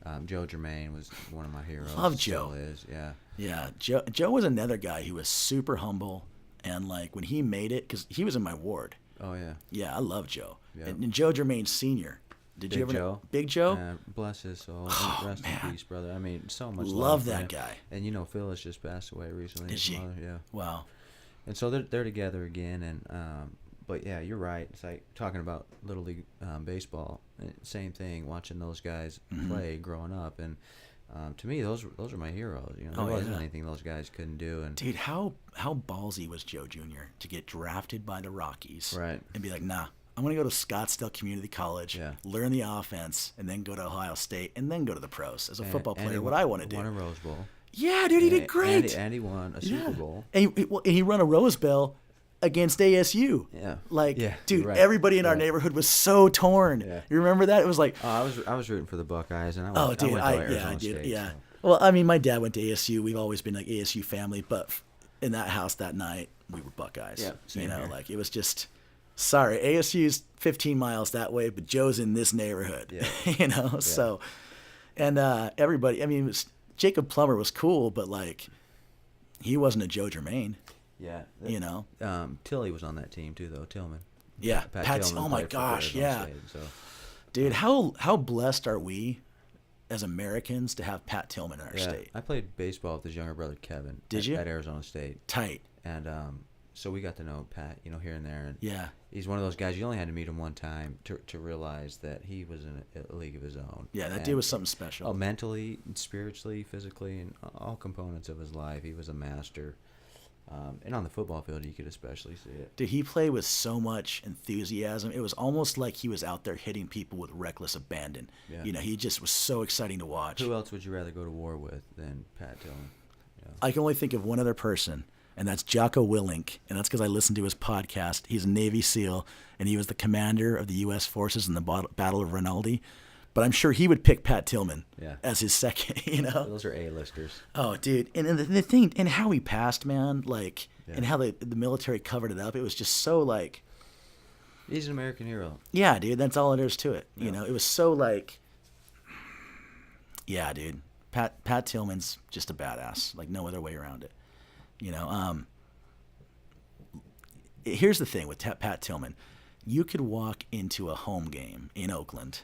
And Joe Germain was one of my heroes. Love Still Joe. is, yeah. Yeah, Joe was another guy who was super humble, and like when he made it, because he was in my ward. Oh, yeah. Yeah, I love Joe. Yeah. And Joe Germain Sr. Did you Big ever know Joe. Big Joe? Bless his soul. Oh, Rest man. in peace, brother. I mean, so much Love for that him. guy. And you know, Phyllis just passed away recently. Did his she? mother, yeah. Wow. And so they're together again. And but yeah, you're right. It's like talking about Little League baseball. Same thing. Watching those guys play growing up, and to me, those are my heroes. You know, there wasn't anything those guys couldn't do. And Dude, how ballsy was Joe Jr. to get drafted by the Rockies, Right. and be like, nah, I'm gonna go to Scottsdale Community College, Yeah. learn the offense, and then go to Ohio State, and then go to the pros as a football and player. he What I want to won a do. Rose Bowl. Yeah, dude, he did great. And he won a Super Bowl. And he run a Rose Bowl against ASU. Yeah. Like, Yeah, dude, you're right. everybody in our Yeah. neighborhood was so torn. Yeah. You remember that? It was like, I was rooting for the Buckeyes, and I oh, went, dude, I went to Arizona I did, State, yeah. so. Well, I mean, my dad went to ASU. We've always been like ASU family, but in that house that night, we were Buckeyes. Yeah, same you know, here. like it was just. Sorry, ASU's 15 miles that way, but Joe's in this neighborhood. Yeah. You know, so, and everybody. I mean, Jacob Plummer was cool, but like, he wasn't a Joe Germain. Yeah. You know. Tilly was on that team too, though. Tillman. Yeah, Pat Tillman oh my played for gosh, Arizona yeah. State, so. Dude, how blessed are we as Americans to have Pat Tillman in our Yeah, state? I played baseball with his younger brother Kevin. Did you? At Arizona State, Tight. and so we got to know Pat, you know, here and there. And Yeah. he's one of those guys you only had to meet him one time to realize that he was in a league of his own. Yeah, that And, dude was something special. Oh, mentally, spiritually, physically, and all components of his life, he was a master. And on the football field, you could especially see it. Dude, he played with so much enthusiasm. It was almost like he was out there hitting people with reckless abandon. Yeah. You know, he just was so exciting to watch. Who else would you rather go to war with than Pat Tillman? Yeah. I can only think of one other person, and that's Jocko Willink, and that's because I listened to his podcast. He's a Navy SEAL, and he was the commander of the U.S. forces in the Battle of Rinaldi. But I'm sure he would pick Pat Tillman Yeah. as his second, you know? Those are A-listers. Oh, dude. And the thing, and how he passed, man, like, Yeah. and how the military covered it up, it was just so, like, He's an American hero. yeah, dude, that's all it is to it. You Yeah. know, it was so, like, yeah, dude. Pat Tillman's just a badass, like, no other way around it. You know, here's the thing with Pat Tillman. You could walk into a home game in Oakland,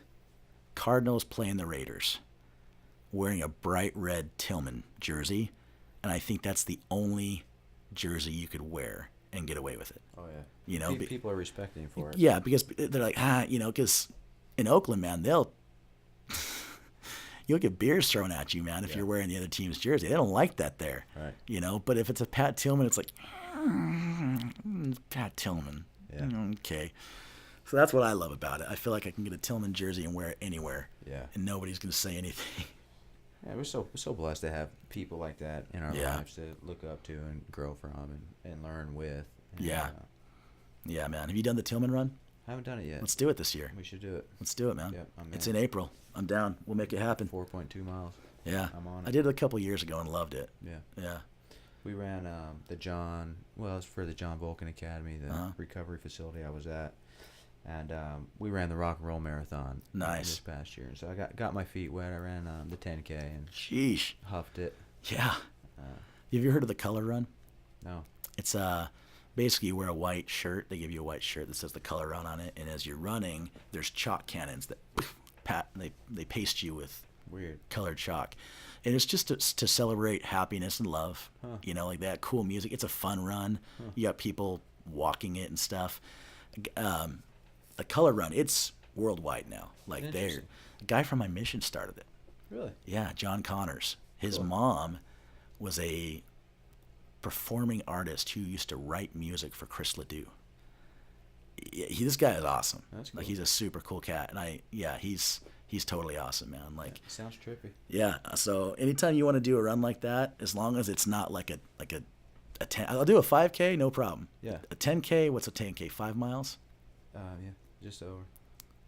Cardinals playing the Raiders, wearing a bright red Tillman jersey, and I think that's the only jersey you could wear and get away with it. Oh, yeah. You know, People are respecting him for it. Yeah, because they're like, you know, because in Oakland, man, you'll get beers thrown at you, man, if you're wearing the other team's jersey. They don't like that there. Right. You know, but if it's a Pat Tillman, it's like, Pat Tillman. Yeah. Okay. So that's what I love about it. I feel like I can get a Tillman jersey and wear it anywhere. Yeah. And nobody's going to say anything. Yeah, we're so blessed to have people like that in our Yeah. lives to look up to and grow from and learn with. And, Yeah. Yeah, man. Have you done the Tillman run? I haven't done it yet. Let's do it this year. We should do it. Let's do it, man. Yep, I'm It's in. in April. I'm down. We'll make it happen. 4.2 miles. Yeah. I'm on I it. did it a couple years ago and loved it. Yeah. Yeah. We ran it's for the John Vulcan Academy, the recovery facility I was at. And we ran the Rock and Roll Marathon Nice. this past year. So I got my feet wet. I ran the 10K and Sheesh. huffed it. Yeah. Have you ever heard of the Color Run? No. It's basically you wear a white shirt. They give you a white shirt that says the Color Run on it, and as you're running, there's chalk cannons that they paste you with Weird. colored chalk, and it's just to celebrate happiness and love. Huh. You know, like that cool music. It's a fun run. You got people walking it and stuff. The Color Run, it's worldwide now. Like Interesting. a guy from my mission started it. Really? Yeah, John Connors. His Cool. mom was a performing artist who used to write music for Chris Ledoux. This guy is awesome. That's Like cool. he's a super cool cat, and he's He's totally awesome, man. Like, Sounds trippy. yeah. So anytime you want to do a run like that, as long as it's not like a 10, I'll do a 5K, no problem. Yeah. A 10K, what's a 10K? 5 miles? Yeah, just over.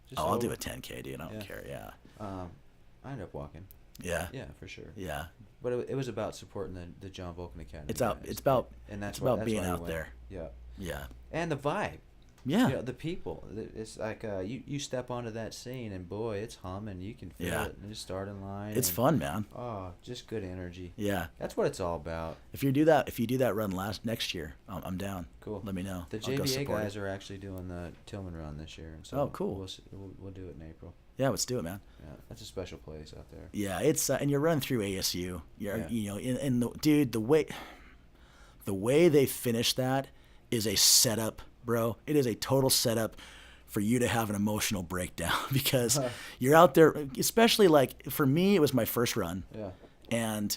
Just Oh, I'll do over. a 10K, dude. I don't care. Yeah. I ended up walking. Yeah. Yeah, for sure. Yeah. But it was about supporting the John Vulcan Academy. It's out. guys. It's about. and that's it's what- about that's being why we out went. there. Yeah. Yeah. And the vibe. Yeah. You know, the people. It's like you step onto that scene and boy, it's humming. You can feel Yeah. it. And you start in line. It's and, fun, man. Oh, just good energy. Yeah. That's what it's all about. If you do that run next year, I'm down. Cool. Let me know. The I'll go JVA support guys it. are actually doing the Tillman run this year. And so Oh, cool. We'll do it in April. Yeah, let's do it, man. Yeah, that's a special place out there. Yeah, it's and you're running through ASU. You're Yeah. you know, and dude, the way they finish that is a setup, bro. It is a total setup for you to have an emotional breakdown because you're out there, especially like for me, it was my first run. Yeah. And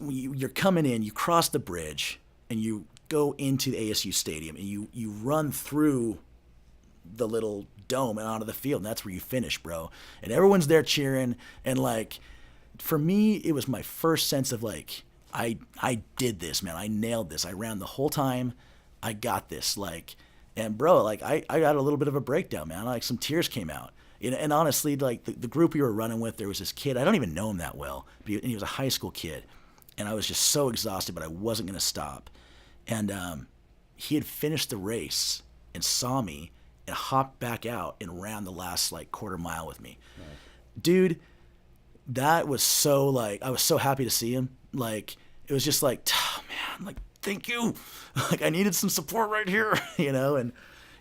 you're coming in, you cross the bridge and you go into the ASU stadium and you run through the little dome and onto the field, and that's where you finish, bro. And everyone's there cheering, and like for me, it was my first sense of like I did this, man. I nailed this. I ran the whole time. I got this, like, and bro, like I got a little bit of a breakdown, man. Like some tears came out. And honestly, like the group we were running with, there was this kid. I don't even know him that well, but he was a high school kid, and I was just so exhausted, but I wasn't gonna stop. And he had finished the race and saw me and hopped back out and ran the last like quarter mile with me. Right. Dude, that was so like I was so happy to see him. Like it was just like, oh, man, like thank you. Like I needed some support right here, you know. And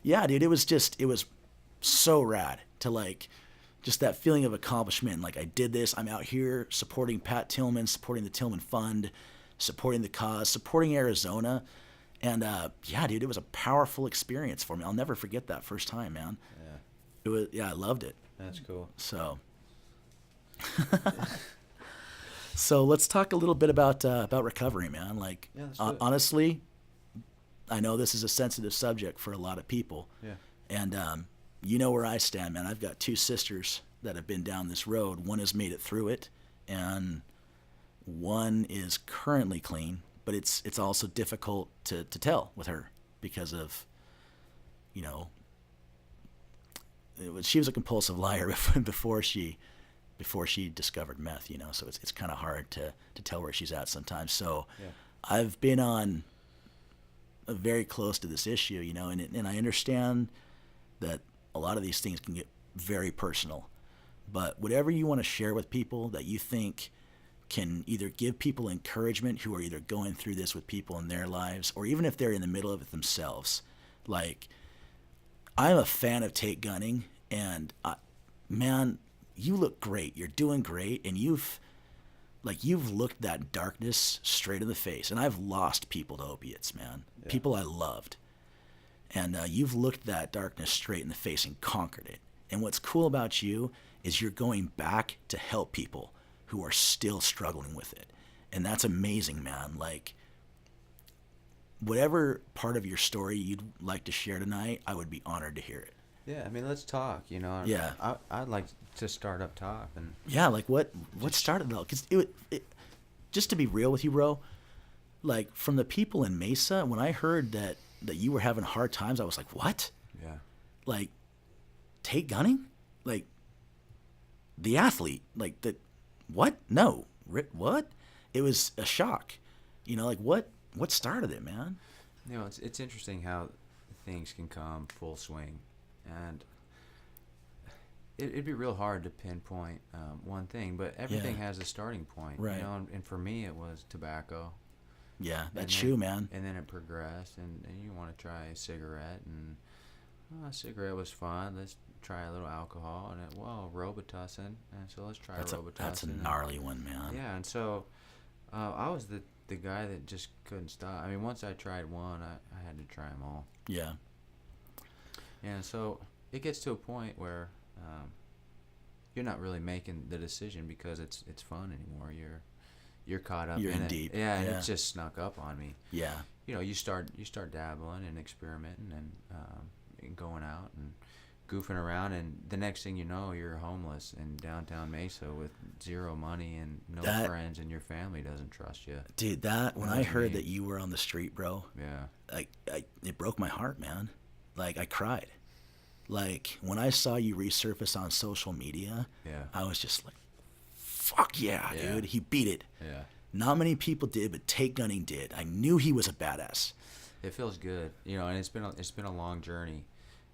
yeah, dude, it was so rad to like just that feeling of accomplishment. Like I did this. I'm out here supporting Pat Tillman, supporting the Tillman Fund, supporting the cause, supporting Arizona. And yeah, dude, it was a powerful experience for me. I'll never forget that first time, man. Yeah. It was, yeah, I loved it. That's cool. So, so let's talk a little bit about recovery, man. Like, Yeah, let's do it. honestly, I know this is a sensitive subject for a lot of people. Yeah. And you know where I stand, man. I've got two sisters that have been down this road. One has made it through it, and one is currently clean. But it's also difficult to tell with her because of, you know, she was a compulsive liar before she discovered meth, you know. So it's kind of hard to tell where she's at sometimes. So Yeah. I've been on very close to this issue, you know, and I understand that a lot of these things can get very personal. But whatever you want to share with people that you think can either give people encouragement who are either going through this with people in their lives, or even if they're in the middle of it themselves. Like, I'm a fan of Tate Gunning, and man, you look great. You're doing great, and you've looked that darkness straight in the face. And I've lost people to opiates, man. Yeah. People I loved. And you've looked that darkness straight in the face and conquered it. And what's cool about you is you're going back to help people who are still struggling with it. And that's amazing, man. Like, whatever part of your story you'd like to share tonight, I would be honored to hear it. Yeah, I mean, let's talk, you know. Yeah. I'd like to start up top. And yeah, like what started it all? Because it, just to be real with you, bro, like from the people in Mesa, when I heard that you were having hard times, I was like, what? Yeah. Like, Tate Gunning? Like, the athlete? Like, the... What? No. What? It was a shock. You know, like what started it, man? You know, it's interesting how things can come full swing, and it'd be real hard to pinpoint one thing, but everything has a starting point. Right. You know, and for me, it was tobacco. Yeah, that And chew, then- man. And then it progressed, and you want to try a cigarette, and a cigarette was fun. Let's try a little alcohol, and Robitussin, and so let's try Robitussin. That's a gnarly one, man. Yeah, and so I was the guy that just couldn't stop. I mean, once I tried one, I had to try them all. Yeah. And so it gets to a point where you're not really making the decision because it's fun anymore. You're caught up You're in in it. deep. Yeah, and Yeah. it just snuck up on me. Yeah. You know, you start dabbling and experimenting and going out and goofing around, and the next thing you know, you're homeless in downtown Mesa with zero money and no friends, and your family doesn't trust you. Dude, when I heard that you were on the street, bro, yeah, it broke my heart, man. Like, I cried. Like, when I saw you resurface on social media, I was just like, fuck yeah, dude. He beat it. Yeah. Not many people did, but Tate Gunning did. I knew he was a badass. It feels good, and it's been a long journey,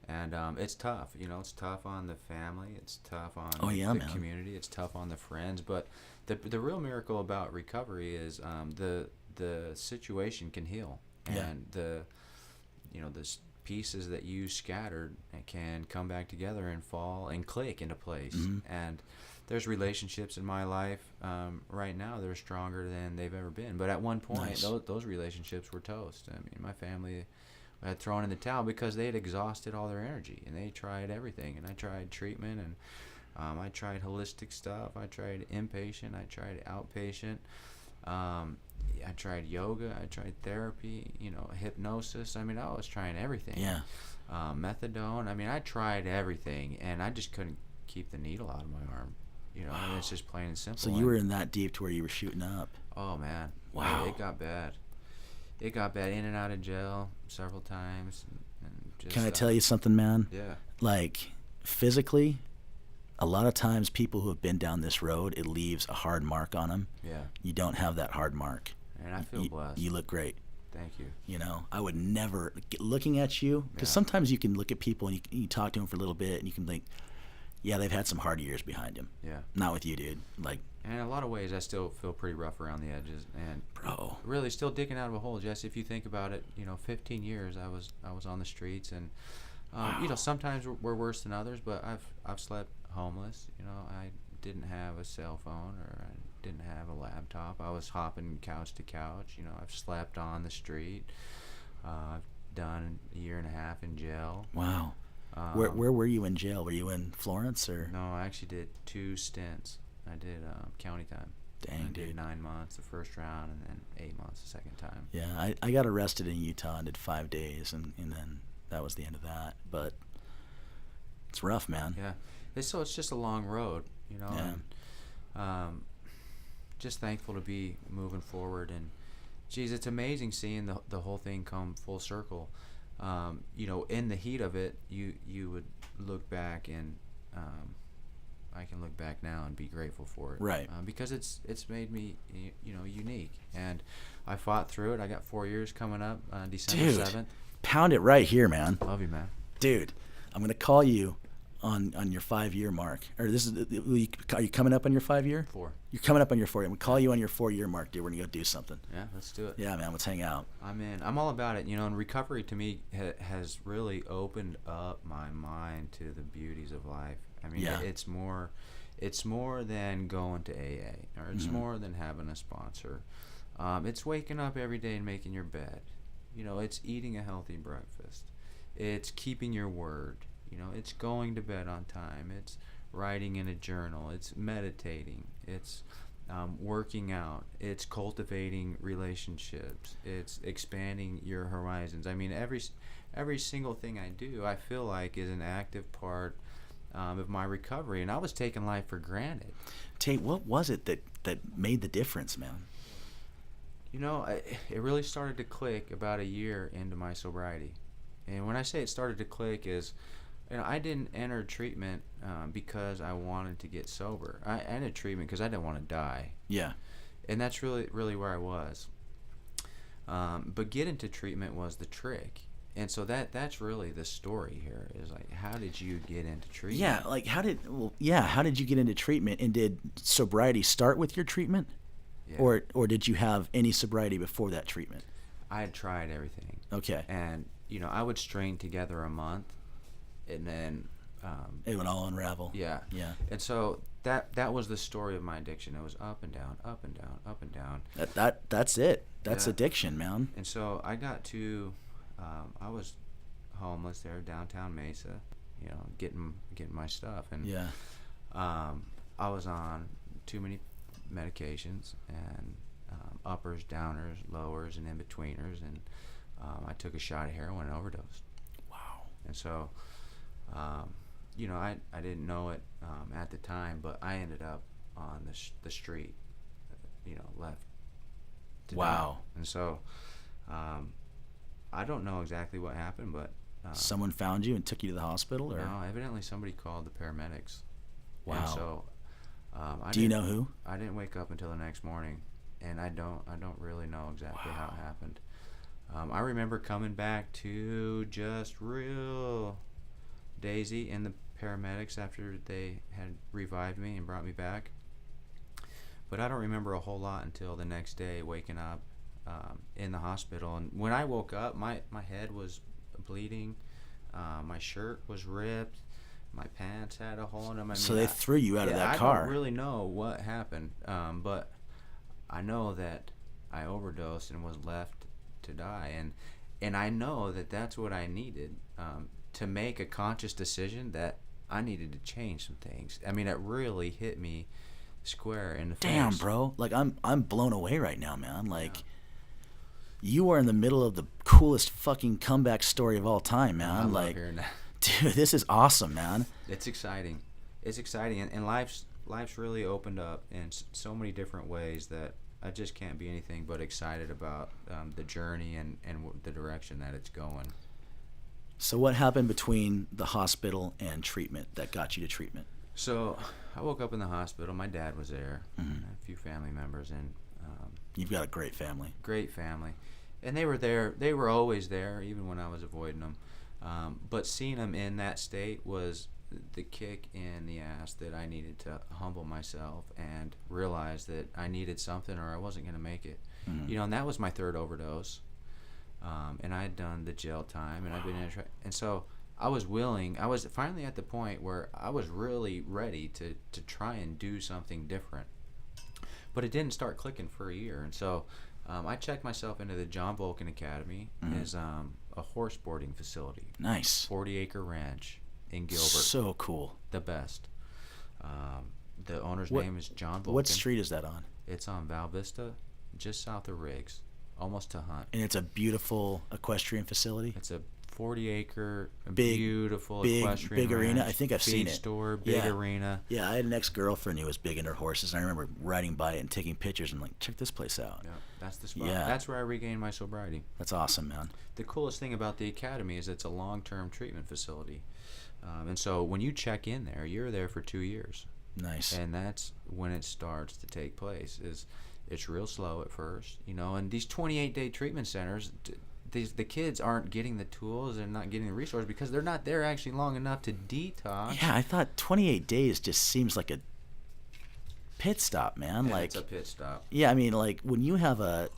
and it's tough. It's tough on the family. It's tough on the community. It's tough on the friends. But the real miracle about recovery is the situation can heal, and the pieces that you scattered can come back together and fall and click into place. And there's relationships in my life right now that are stronger than they've ever been. But at one point, those relationships were toast. I mean, my family had thrown in the towel because they had exhausted all their energy, and they tried everything. And I tried treatment, and I tried holistic stuff. I tried inpatient. I tried outpatient. I tried yoga. I tried therapy. Hypnosis. I mean, I was trying everything. Yeah. Methadone. I mean, I tried everything, and I just couldn't keep the needle out of my arm. I mean, it's just plain and simple. So you were in that deep to where you were shooting up. Oh, man. Wow. It got bad. It got bad. In and out of jail several times. And just, Can I tell you something, man? Yeah. Like, physically, a lot of times people who have been down this road, it leaves a hard mark on them. Yeah. You don't have that hard mark. And I feel blessed. You look great. Thank you. I would never, looking at you, because sometimes you can look at people and you talk to them for a little bit and you can think, yeah, they've had some hard years behind them. Yeah. Not with you, dude. Like, and in a lot of ways, I still feel pretty rough around the edges, and bro, really still digging out of a hole. Jess, if you think about it, 15 years I was on the streets, and sometimes we're worse than others, but I've slept homeless. I didn't have a cell phone, or I didn't have a laptop. I was hopping couch to couch. I've slept on the street. I've done a year and a half in jail. Wow. Where were you in jail? Were you in Florence or? No, I actually did 2 stints. I did county time. Dang, I did dude. 9 months the first round, and then 8 months the second time. Yeah, I got arrested in Utah and did 5 days, and then that was the end of that. But it's rough, man. Yeah, so it's just a long road, Yeah. And just thankful to be moving forward. And geez, it's amazing seeing the whole thing come full circle. In the heat of it, you would look back, and I can look back now and be grateful for it, Right? Because it's made me unique, and I fought through it. I got 4 years coming up December 7th. Pound it right here, man. Love you, man. Dude, I'm gonna call you on your 5-year mark, or are you coming up on your 5-year? 4. You're coming up on your 4-year. I'm gonna call you on your 4-year mark, dude. We're gonna go do something. Yeah, let's do it. Yeah, man. Let's hang out. I'm all about it. And recovery to me has really opened up my mind to the beauties of life. I mean, it's more than going to AA, or it's more than having a sponsor. It's waking up every day and making your bed. It's eating a healthy breakfast. It's keeping your word. It's going to bed on time. It's writing in a journal. It's meditating. It's working out. It's cultivating relationships. It's expanding your horizons. I mean, every single thing I do, I feel like is an active part of my recovery. And I was taking life for granted. Tate, what was it that made the difference, man? It really started to click about a year into my sobriety. And when I say it started to click is, I didn't enter treatment because I wanted to get sober. I entered treatment because I didn't want to die. Yeah. And that's really, really where I was. But getting to treatment was the trick. And so that's really the story here, is like, how did you get into treatment? Yeah, like how did you get into treatment, and did sobriety start with your treatment? Yeah. Or did you have any sobriety before that treatment? I had tried everything. Okay. And I would string together a month, and then it would all unravel. Yeah. Yeah. And so that was the story of my addiction. It was up and down, up and down, up and down. That's it. That's addiction, man. And so I got to I was homeless there downtown Mesa, getting my stuff, and I was on too many medications, and uppers, downers, lowers, and in-betweeners, and I took a shot of heroin and overdosed. Wow. And so I didn't know it at the time, but I ended up on the street, left to Wow. die. And so I don't know exactly what happened, but Someone found you and took you to the hospital, or no, evidently somebody called the paramedics. wow. And so Do you know who? I didn't wake up until the next morning, and I don't really know exactly how it happened. I remember coming back to just real daisy in the paramedics after they had revived me and brought me back. But I don't remember a whole lot until the next day, waking up in the hospital. And when I woke up, my head was bleeding, my shirt was ripped, my pants had a hole in them. So they threw you out of that car. I don't really know what happened, but I know that I overdosed and was left to die, and I know that that's what I needed to make a conscious decision that I needed to change some things. I mean, it really hit me square in the face. Damn, bro. Like, I'm blown away right now, man. Like, you are in the middle of the coolest fucking comeback story of all time, man. I love like, hearing that. dude, this is awesome, man. It's exciting. It's exciting, and life's really opened up in so many different ways that I just can't be anything but excited about the journey and the direction that it's going. So what happened between the hospital and treatment that got you to treatment? So I woke up in the hospital. My dad was there, a few family members, and You've got a great family. great family. And they were there. They were always there, even when I was avoiding them. But seeing them in that state was the kick in the ass that I needed to humble myself and realize that I needed something or I wasn't going to make it. And that was my third overdose. And I had done the jail time, and I'd been in and so I was finally at the point where I was really ready to try and do something different. But it didn't start clicking for a year. And so I checked myself into the John Vulcan Academy as a horse boarding facility. Nice. 40-acre ranch in Gilbert. So cool. The best. The owner's name is John Vulcan. What street is that on? It's on Val Vista, just south of Riggs, almost to Hunt. And it's a beautiful equestrian facility? It's a 40-acre, Big- beautiful big equestrian arena. ranch, I think I've feed seen it. store, big Yeah. arena. Yeah, I had an ex-girlfriend who was big into horses, and I remember riding by it and taking pictures and like, check this place out. Yeah, that's the spot. Yeah. That's where I regained my sobriety. That's awesome, man. The coolest thing about the academy is it's a long-term treatment facility. And so when you check in there, you're there for 2 years. Nice. And that's when it starts to take place. It's real slow at first, and these 28-day treatment centers, the kids aren't getting the tools and not getting the resources because they're not there actually long enough to detox. Yeah, I thought 28 days just seems like a pit stop, man. And like it's a pit stop. Yeah, I mean, like when you have an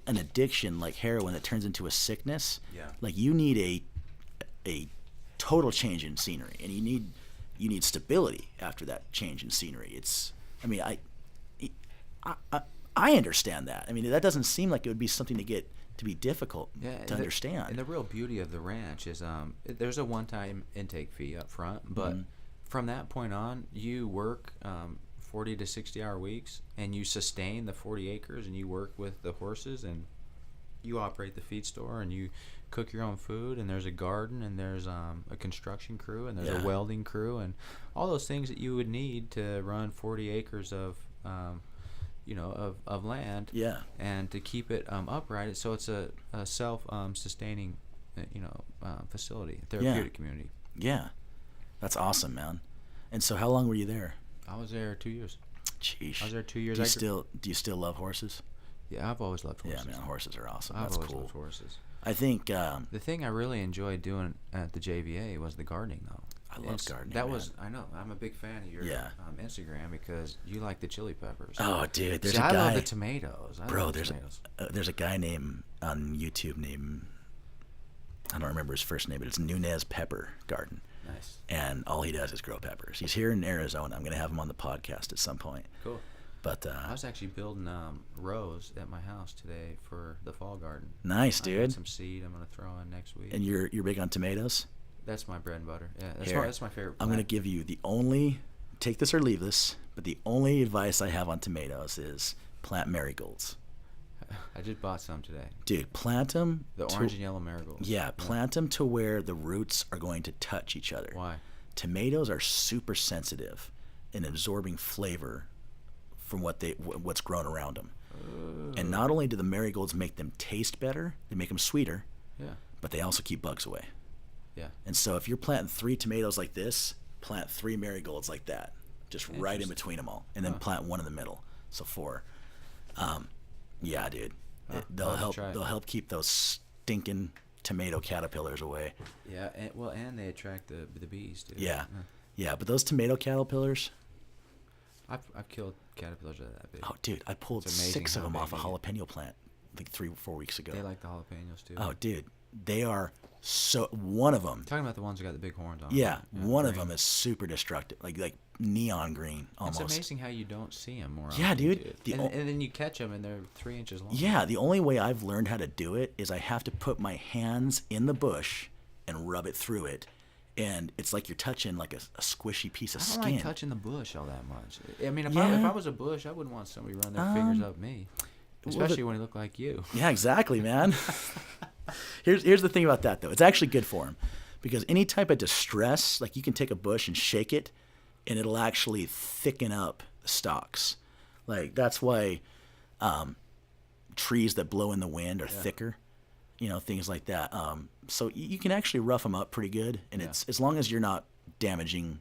addiction like heroin that turns into a sickness, Yeah. like you need a total change in scenery, and you need stability after that change in scenery. I understand that. I mean, that doesn't seem like it would be something to be difficult to understand. And the real beauty of the ranch is there's a one-time intake fee up front, but from that point on, you work 40 to 60-hour weeks, and you sustain the 40 acres, and you work with the horses, and you operate the feed store, and you cook your own food, and there's a garden, and there's a construction crew, and there's a welding crew, and all those things that you would need to run 40 acres of land, and to keep it upright. So it's a self-sustaining, facility, therapeutic community. Yeah, that's awesome, man. And so, how long were you there? I was there 2 years. Sheesh. I was there 2 years. Do you still love horses? Yeah, I've always loved horses. Yeah, man, horses are awesome. I've That's always cool. loved horses. I think The thing I really enjoyed doing at the JVA was the gardening, though. I love gardening. I know. I'm a big fan of your Instagram because you like the chili peppers. Oh, dude, there's See, a guy. I love the tomatoes. There's a guy named on YouTube named, I don't remember his first name, but it's Nunez Pepper Garden. Nice. And all he does is grow peppers. He's here in Arizona. I'm going to have him on the podcast at some point. Cool. But I was actually building rows at my house today for the fall garden. Nice, I dude. got some seed I'm going to throw in next week. And you're big on tomatoes? That's my bread and butter. Yeah, that's my favorite plant. I'm going to give you take this or leave this, but the only advice I have on tomatoes is plant marigolds. I just bought some today. Dude, plant them. The orange and yellow marigolds. Yeah, plant them to where the roots are going to touch each other. Why? tomatoes are super sensitive in absorbing flavor from what's grown around them. And not only do the marigolds make them taste better, they make them sweeter, but they also keep bugs away. Yeah. And so if you're planting 3 tomatoes like this, plant 3 marigolds like that, just right in between them all, and then plant 1 in the middle. So 4. Yeah, dude. They'll help keep those stinking tomato caterpillars away. Yeah, and they attract the bees too. Yeah, but those tomato caterpillars. I've killed caterpillars that big. Oh, dude, I pulled 6 of them off a jalapeno plant like 3 or 4 weeks ago. They like the jalapenos too. Oh, dude, they are one of them. Talking about the ones that got the big horns on. Yeah, one of them is super destructive, like neon green almost. It's amazing how you don't see them more often. Yeah, dude. And then you catch them and they're 3 inches long. Yeah, the only way I've learned how to do it is I have to put my hands in the bush and rub it through it. And it's like you're touching like a squishy piece of skin. I don't like touching the bush all that much. I mean, if I was a bush, I wouldn't want somebody running their fingers up me. Especially when you look like you. Yeah, exactly, man. Here's the thing about that, though. It's actually good for them. Because any type of distress, like you can take a bush and shake it, and it'll actually thicken up the stalks. Like, that's why trees that blow in the wind are thicker. You know, things like that. So you can actually rough them up pretty good, and it's as long as you're not damaging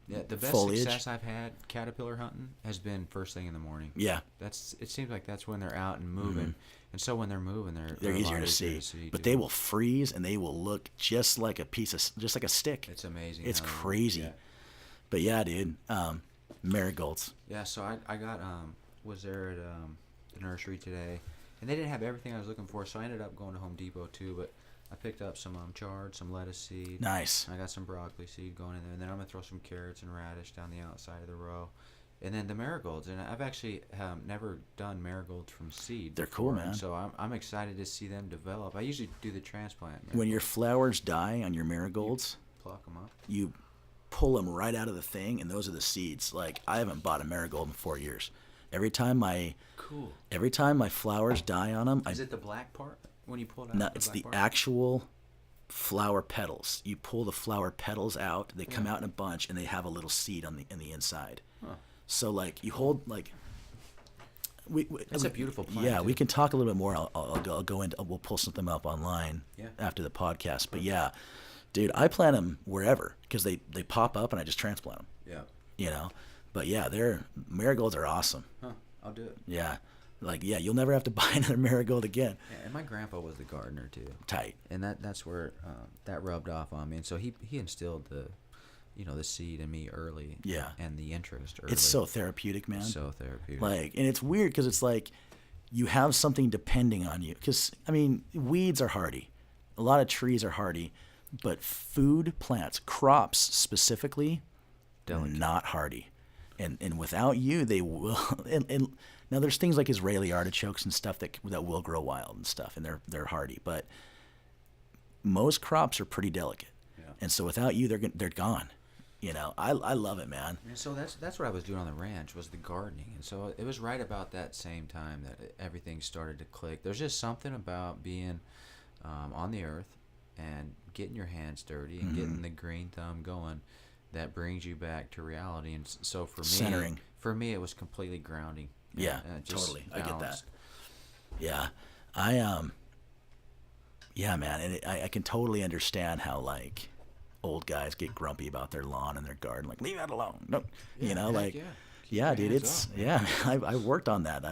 the best foliage. Success I've had caterpillar hunting has been first thing in the morning. Yeah. It seems like that's when they're out and moving. And so when they're moving, they're easier to see. But they will freeze, and they will look just like just like a stick. It's amazing. It's crazy. Yeah. But yeah, dude, marigolds. Yeah, so I got was there at the nursery today. And they didn't have everything I was looking for, so I ended up going to Home Depot too. But I picked up some chard, some lettuce seed. Nice. I got some broccoli seed going in there, and then I'm gonna throw some carrots and radish down the outside of the row, and then the marigolds. And I've actually never done marigolds from seed. They're cool, man. So I'm excited to see them develop. I usually do the transplant. When your flowers die on your marigolds, you pluck them up. You pull them right out of the thing, and those are the seeds. Like, I haven't bought a marigold in 4 years. Every time my flowers die on them, is it the black part when you pull it out? No, it's the actual flower petals. You pull the flower petals out; they come out in a bunch, and they have a little seed on the inside. Huh. So like you hold like. It's a beautiful plant. Yeah, we can talk a little bit more. I'll go into. We'll pull something up online after the podcast. But yeah, dude, I plant them wherever because they pop up and I just transplant them. Yeah. You know. But yeah, marigolds are awesome. Huh, I'll do it. Yeah. Like, yeah, you'll never have to buy another marigold again. Yeah, and my grandpa was the gardener too. Tight. And that's where that rubbed off on me. And so he instilled the seed in me early. Yeah. And the interest early. It's so therapeutic, man. It's so therapeutic. Like, and it's weird because it's like you have something depending on you. Because, I mean, weeds are hardy. A lot of trees are hardy. But food plants, crops specifically, not hardy. And without you, they will. And now there's things like Israeli artichokes and stuff that will grow wild and stuff, and they're hardy. But most crops are pretty delicate, and so without you, they're gone. You know, I love it, man. And so that's what I was doing on the ranch was the gardening, and so it was right about that same time that everything started to click. There's just something about being on the earth and getting your hands dirty and getting the green thumb going. That brings you back to reality, and so for me, centering. For me, it was completely grounding. Yeah, totally. Balanced. I get that. Yeah, yeah, man, and I can totally understand how like old guys get grumpy about their lawn and their garden, like leave that alone. No, you know, like dude, it's I worked on that.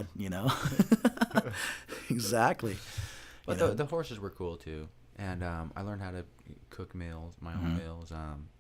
Exactly. But the horses were cool too. And I learned how to cook meals, my own meals.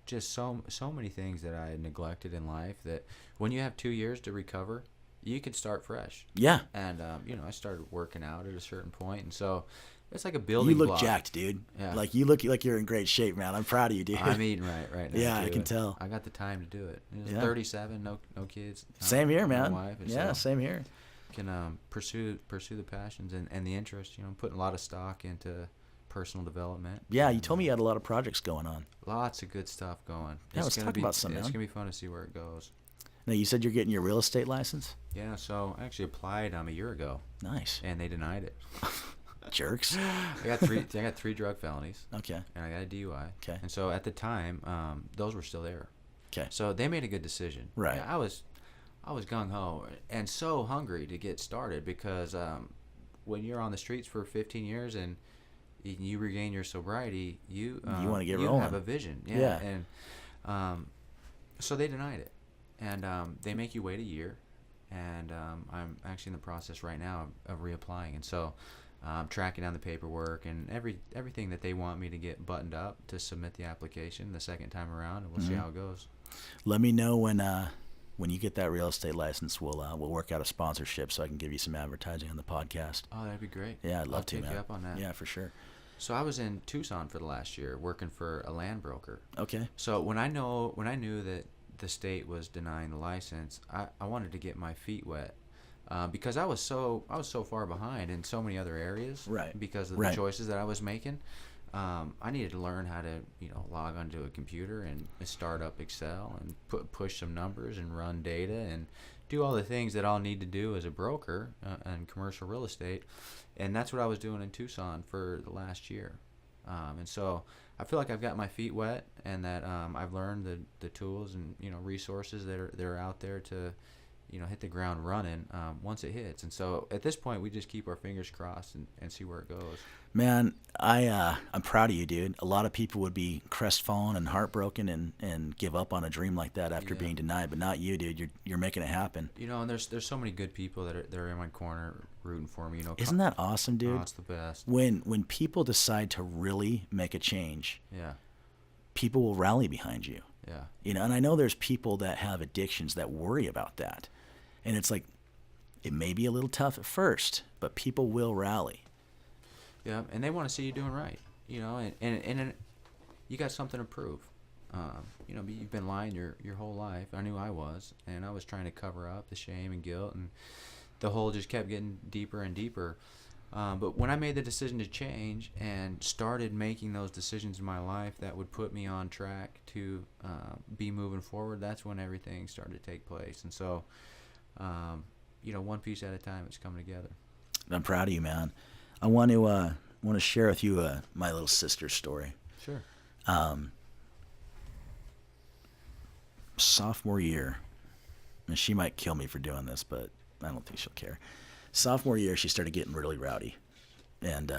Just so many things that I had neglected in life that when you have 2 years to recover, you can start fresh. Yeah. And, I started working out at a certain point. And so it's like a building block. You block. look jacked, dude. Yeah. Like you look like you're in great shape, man. I'm proud of you, dude. I'm eating right now. Yeah, I can tell. I got the time to do it. It was 37, no kids. Same here, man. No wife, yeah, same here. Can pursue the passions and the interest, putting a lot of stock into personal development. Yeah, you told me you had a lot of projects going on. Lots of good stuff going. Yeah, let's talk about some, man. It's going to be fun to see where it goes. Now, you said you're getting your real estate license? Yeah, so I actually applied a year ago. Nice. And they denied it. Jerks. I got three drug felonies. Okay. And I got a DUI. Okay. And so at the time, those were still there. Okay. So they made a good decision. Right. Yeah, I was gung ho and so hungry to get started because when you're on the streets for 15 years and you regain your sobriety, you want to get you rolling. have a vision. Yeah. And so they denied it, and they make you wait a year, and I'm actually in the process right now of reapplying, and so. Tracking down the paperwork and everything that they want me to get buttoned up to submit the application the second time around, and we'll see how it goes. Let me know when you get that real estate license. We'll work out a sponsorship so I can give you some advertising on the podcast. Oh, that'd be great. Yeah, I'd love to, take man. you up on that. Yeah, for sure. So I was in Tucson for the last year working for a land broker. Okay. So when I knew that the state was denying the license, I wanted to get my feet wet. Because I was so far behind in so many other areas, right? Because of the choices that I was making, I needed to learn how to log onto a computer and start up Excel and push some numbers and run data and do all the things that I'll need to do as a broker in commercial real estate, and that's what I was doing in Tucson for the last year, and so I feel like I've got my feet wet and that I've learned the tools and resources that are out there to hit the ground running once it hits. And so at this point, we just keep our fingers crossed and see where it goes. Man, I'm proud of you, dude. A lot of people would be crestfallen and heartbroken and give up on a dream like that after being denied, but not you, dude. You're making it happen. And there's so many good people that are in my corner rooting for me. Isn't that awesome, dude? Oh, it's the best. When people decide to really make a change, people will rally behind you. Yeah. And I know there's people that have addictions that worry about that. And it's like, it may be a little tough at first, but people will rally. Yeah, and they want to see you doing right, and you got something to prove. You've been lying your whole life. I knew I was, and I was trying to cover up the shame and guilt, and the hole just kept getting deeper and deeper. But when I made the decision to change and started making those decisions in my life that would put me on track to be moving forward, that's when everything started to take place. And so, one piece at a time, it's coming together. I'm proud of you, man. I want to share with you my little sister's story. Sure. Sophomore year, and she might kill me for doing this, but I don't think she'll care. Sophomore year, she started getting really rowdy, and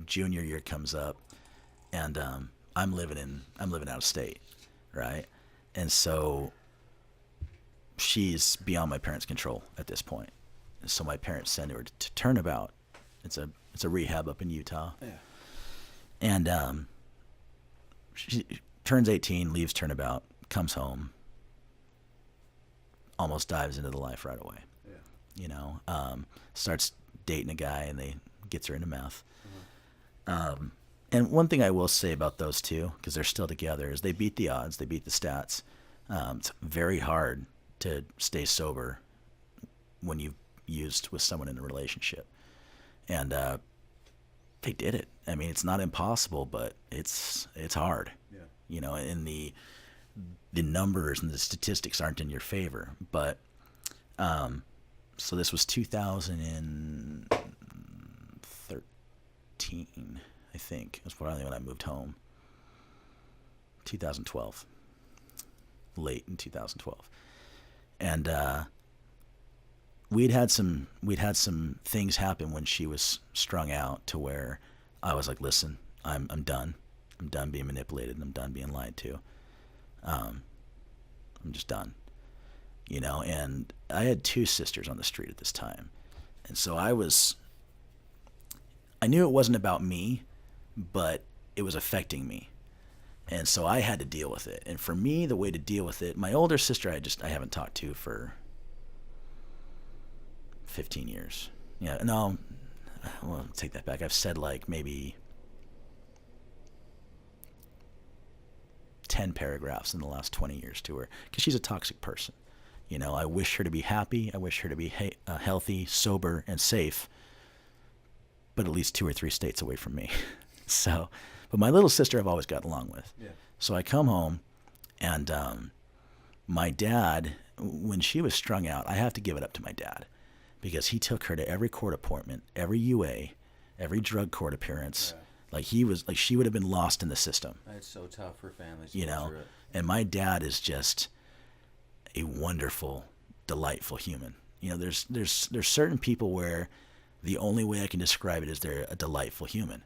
junior year comes up, and I'm living out of state, right? And so she's beyond my parents' control at this point. And so my parents send her to Turnabout. It's a rehab up in Utah. Yeah. And she turns 18, leaves Turnabout, comes home, almost dives into the life right away. Yeah. Starts dating a guy, and they gets her into meth. Mm-hmm. And one thing I will say about those two, because they're still together, is they beat the odds, they beat the stats. It's very hard to stay sober when you've used with someone in a relationship. And they did it. I mean, it's not impossible, but it's hard. Yeah. And the numbers and the statistics aren't in your favor. But so this was 2013, I think. It was probably when I moved home. 2012. Late in 2012. And we'd had some things happen when she was strung out to where I was like, listen, I'm done. I'm done being manipulated, and I'm done being lied to. I'm just done. And I had two sisters on the street at this time. And so I knew it wasn't about me, but it was affecting me. And so I had to deal with it. And for me, the way to deal with it, my older sister, I haven't talked to for 15 years. Yeah, no, well, take that back. I've said like maybe 10 paragraphs in the last 20 years to her, because she's a toxic person. I wish her to be happy. I wish her to be healthy, sober, and safe, but at least 2 or 3 states away from me. So, but my little sister I've always gotten along with. Yeah. So I come home, and my dad, when she was strung out, I have to give it up to my dad, because he took her to every court appointment, every UA, every drug court appearance. Like she would have been lost in the system. It's so tough for families. You know, and my dad is just a wonderful, delightful human. You know, there's certain people where the only way I can describe it is they're a delightful human.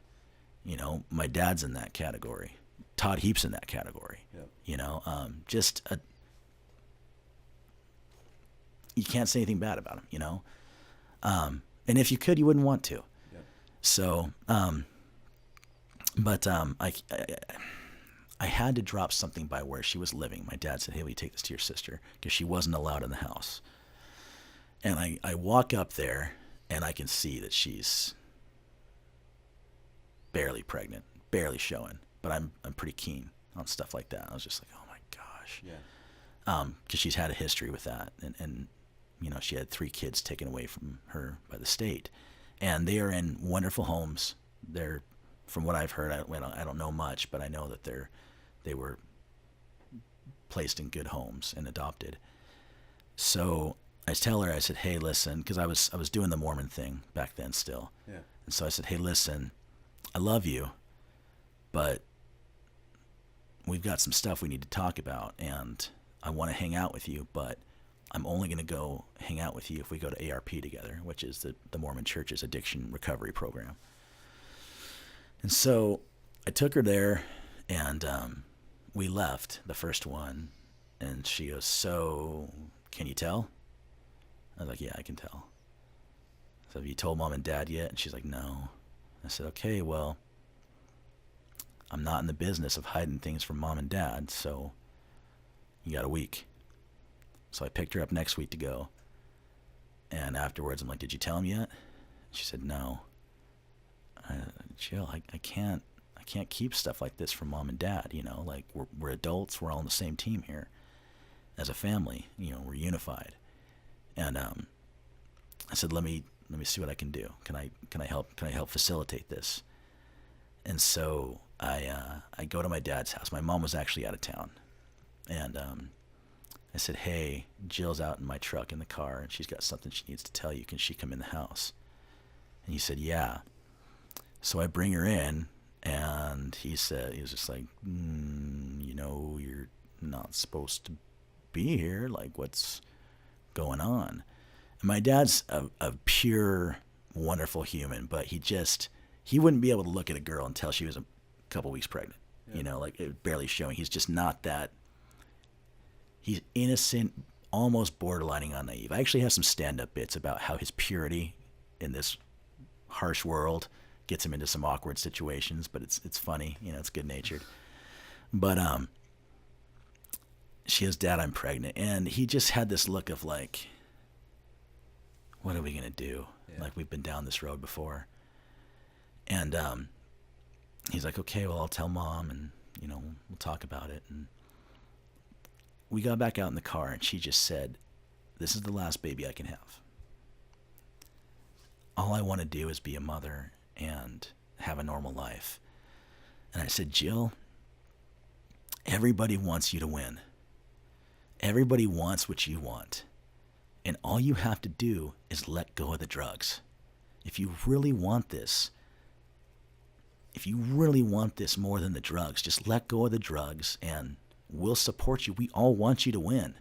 You know, my dad's in that category. Todd Heap's in that category. Yep. You know, you can't say anything bad about him, you know. And if you could, you wouldn't want to. Yep. So, I had to drop something by where she was living. My dad said, "Hey, will you take this to your sister?" Because she wasn't allowed in the house. And I walk up there, and I can see that she's barely pregnant, barely showing. But I'm pretty keen on stuff like that. I was just like, oh my gosh. Yeah. Because she's had a history with that, and you know, she had 3 kids taken away from her by the state, and they are in wonderful homes. They're, from what I've heard, I don't know much, but I know that they were placed in good homes and adopted. So I tell her, I said, hey, listen, because I was doing the Mormon thing back then still. Yeah. And so I said, hey, listen, I love you, but we've got some stuff we need to talk about, and I want to hang out with you, but I'm only going to go hang out with you if we go to ARP together, which is the Mormon Church's addiction recovery program. And so I took her there, and we left the first one, and she goes, so can you tell? I was like, yeah, I can tell. So have you told Mom and Dad yet? And she's like, no. I said, okay, well, I'm not in the business of hiding things from Mom and Dad, so you got a week. So I picked her up next week to go. And afterwards, I'm like, did you tell him yet? She said, no. Jill, I can't keep stuff like this from Mom and Dad, you know, like we're adults, we're all on the same team here as a family, you know, we're unified. And I said, let me see what I can do. Can I help facilitate this? And so I go to my dad's house. My mom was actually out of town. And I said, hey, Jill's out in my truck in the car, and she's got something she needs to tell you. Can she come in the house? And he said, yeah. So I bring her in, and he was just like, you know, you're not supposed to be here. Like, what's going on? And my dad's a pure, wonderful human, but he wouldn't be able to look at a girl until she was a couple weeks pregnant. Yeah. You know, like it barely showing. He's just not that. He's innocent, almost borderlining on naive. I actually have some stand-up bits about how his purity in this harsh world gets him into some awkward situations, but it's funny, you know, it's good-natured. But she goes, Dad, I'm pregnant. And he just had this look of like, what are we going to do? Yeah. Like, we've been down this road before. And he's like, okay, well, I'll tell Mom, and, you know, we'll talk about it. And we got back out in the car, and she just said, this is the last baby I can have. All I want to do is be a mother and have a normal life. And I said, Jill, everybody wants you to win. Everybody wants what you want. And all you have to do is let go of the drugs. If you really want this more than the drugs, just let go of the drugs and we'll support you. We all want you to win.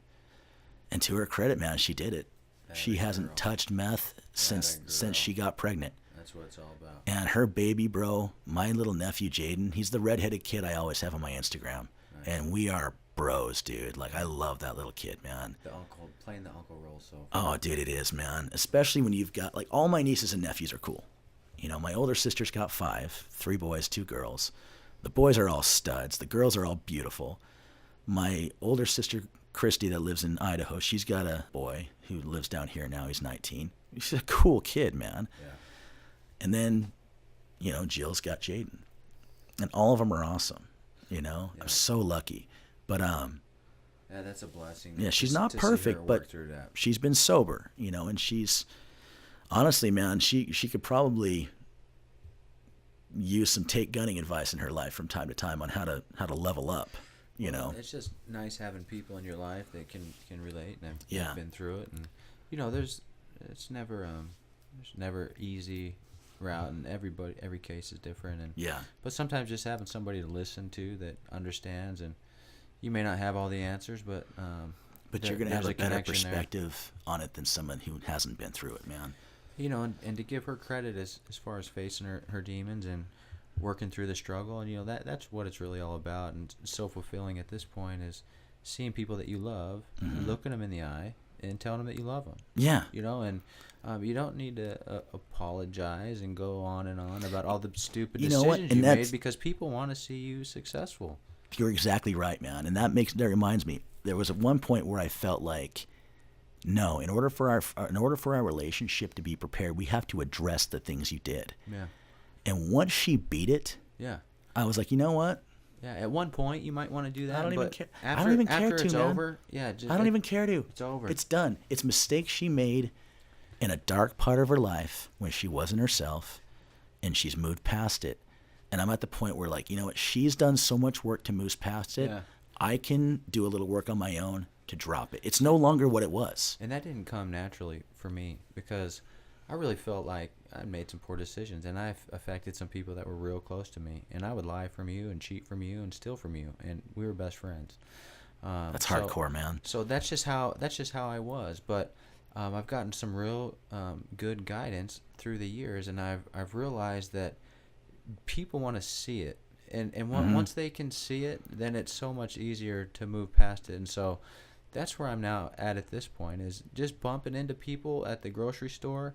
And to her credit, man, she did it. She hasn't touched meth since she got pregnant. That's what it's all about. And her baby, bro, my little nephew Jaden, he's the redheaded kid I always have on my Instagram. Nice. And we are bros, dude. Like, I love that little kid, man. Playing the uncle role so far. Oh, dude, it is, man. Especially when you've got, like, all my nieces and nephews are cool. You know, my older sister's got 5, 3 boys, 2 girls. The boys are all studs. The girls are all beautiful. My older sister, Christy, that lives in Idaho, she's got a boy who lives down here now. He's 19. He's a cool kid, man. Yeah. And then, you know, Jill's got Jaden. And all of them are awesome, you know. Yeah. I'm so lucky. But, yeah, that's a blessing. Yeah, she's not perfect, but she's been sober, you know, and she's, honestly, man, she could probably use some Tate Gunning advice in her life from time to time on how to level up. You know, it's just nice having people in your life that can relate and have been through it, and you know, there's never easy route, and every case is different. And Yeah. but sometimes just having somebody to listen to that understands, and you may not have all the answers, but You're going to have there's a better connection there. perspective on it than someone who hasn't been through it, man. You know, and to give her credit as far as facing her demons and working through the struggle, and you know that's what it's really all about, and so fulfilling at this point is seeing people that you love, looking them in the eye, and telling them that you love them. Yeah. You know, and you don't need to apologize and go on and on about all the stupid You know what? decisions And you that's- made, because people want to see you successful. You're exactly right, man. And that reminds me, there was at one point where I felt like, no, in order for our relationship to be prepared, we have to address the things you did. Yeah. And once she beat it, Yeah. I was like, you know what? Yeah. At one point, you might want to do that. I don't even but care. After, I don't even care after to, it's man. over, yeah. Just, I don't even care to. It's over. It's done. It's mistakes she made in a dark part of her life when she wasn't herself, and she's moved past it. And I'm at the point where, like, you know what? She's done so much work to move past it. Yeah. I can do a little work on my own to drop it. It's no longer what it was. And that didn't come naturally for me, because I really felt like I made some poor decisions, and I affected some people that were real close to me. And I would lie from you and cheat from you and steal from you, and we were best friends. That's hardcore, man. So that's just how I was. But I've gotten some real good guidance through the years, and I've realized that people want to see it. And once they can see it, then it's so much easier to move past it. And so that's where I'm now at this point, is just bumping into people at the grocery store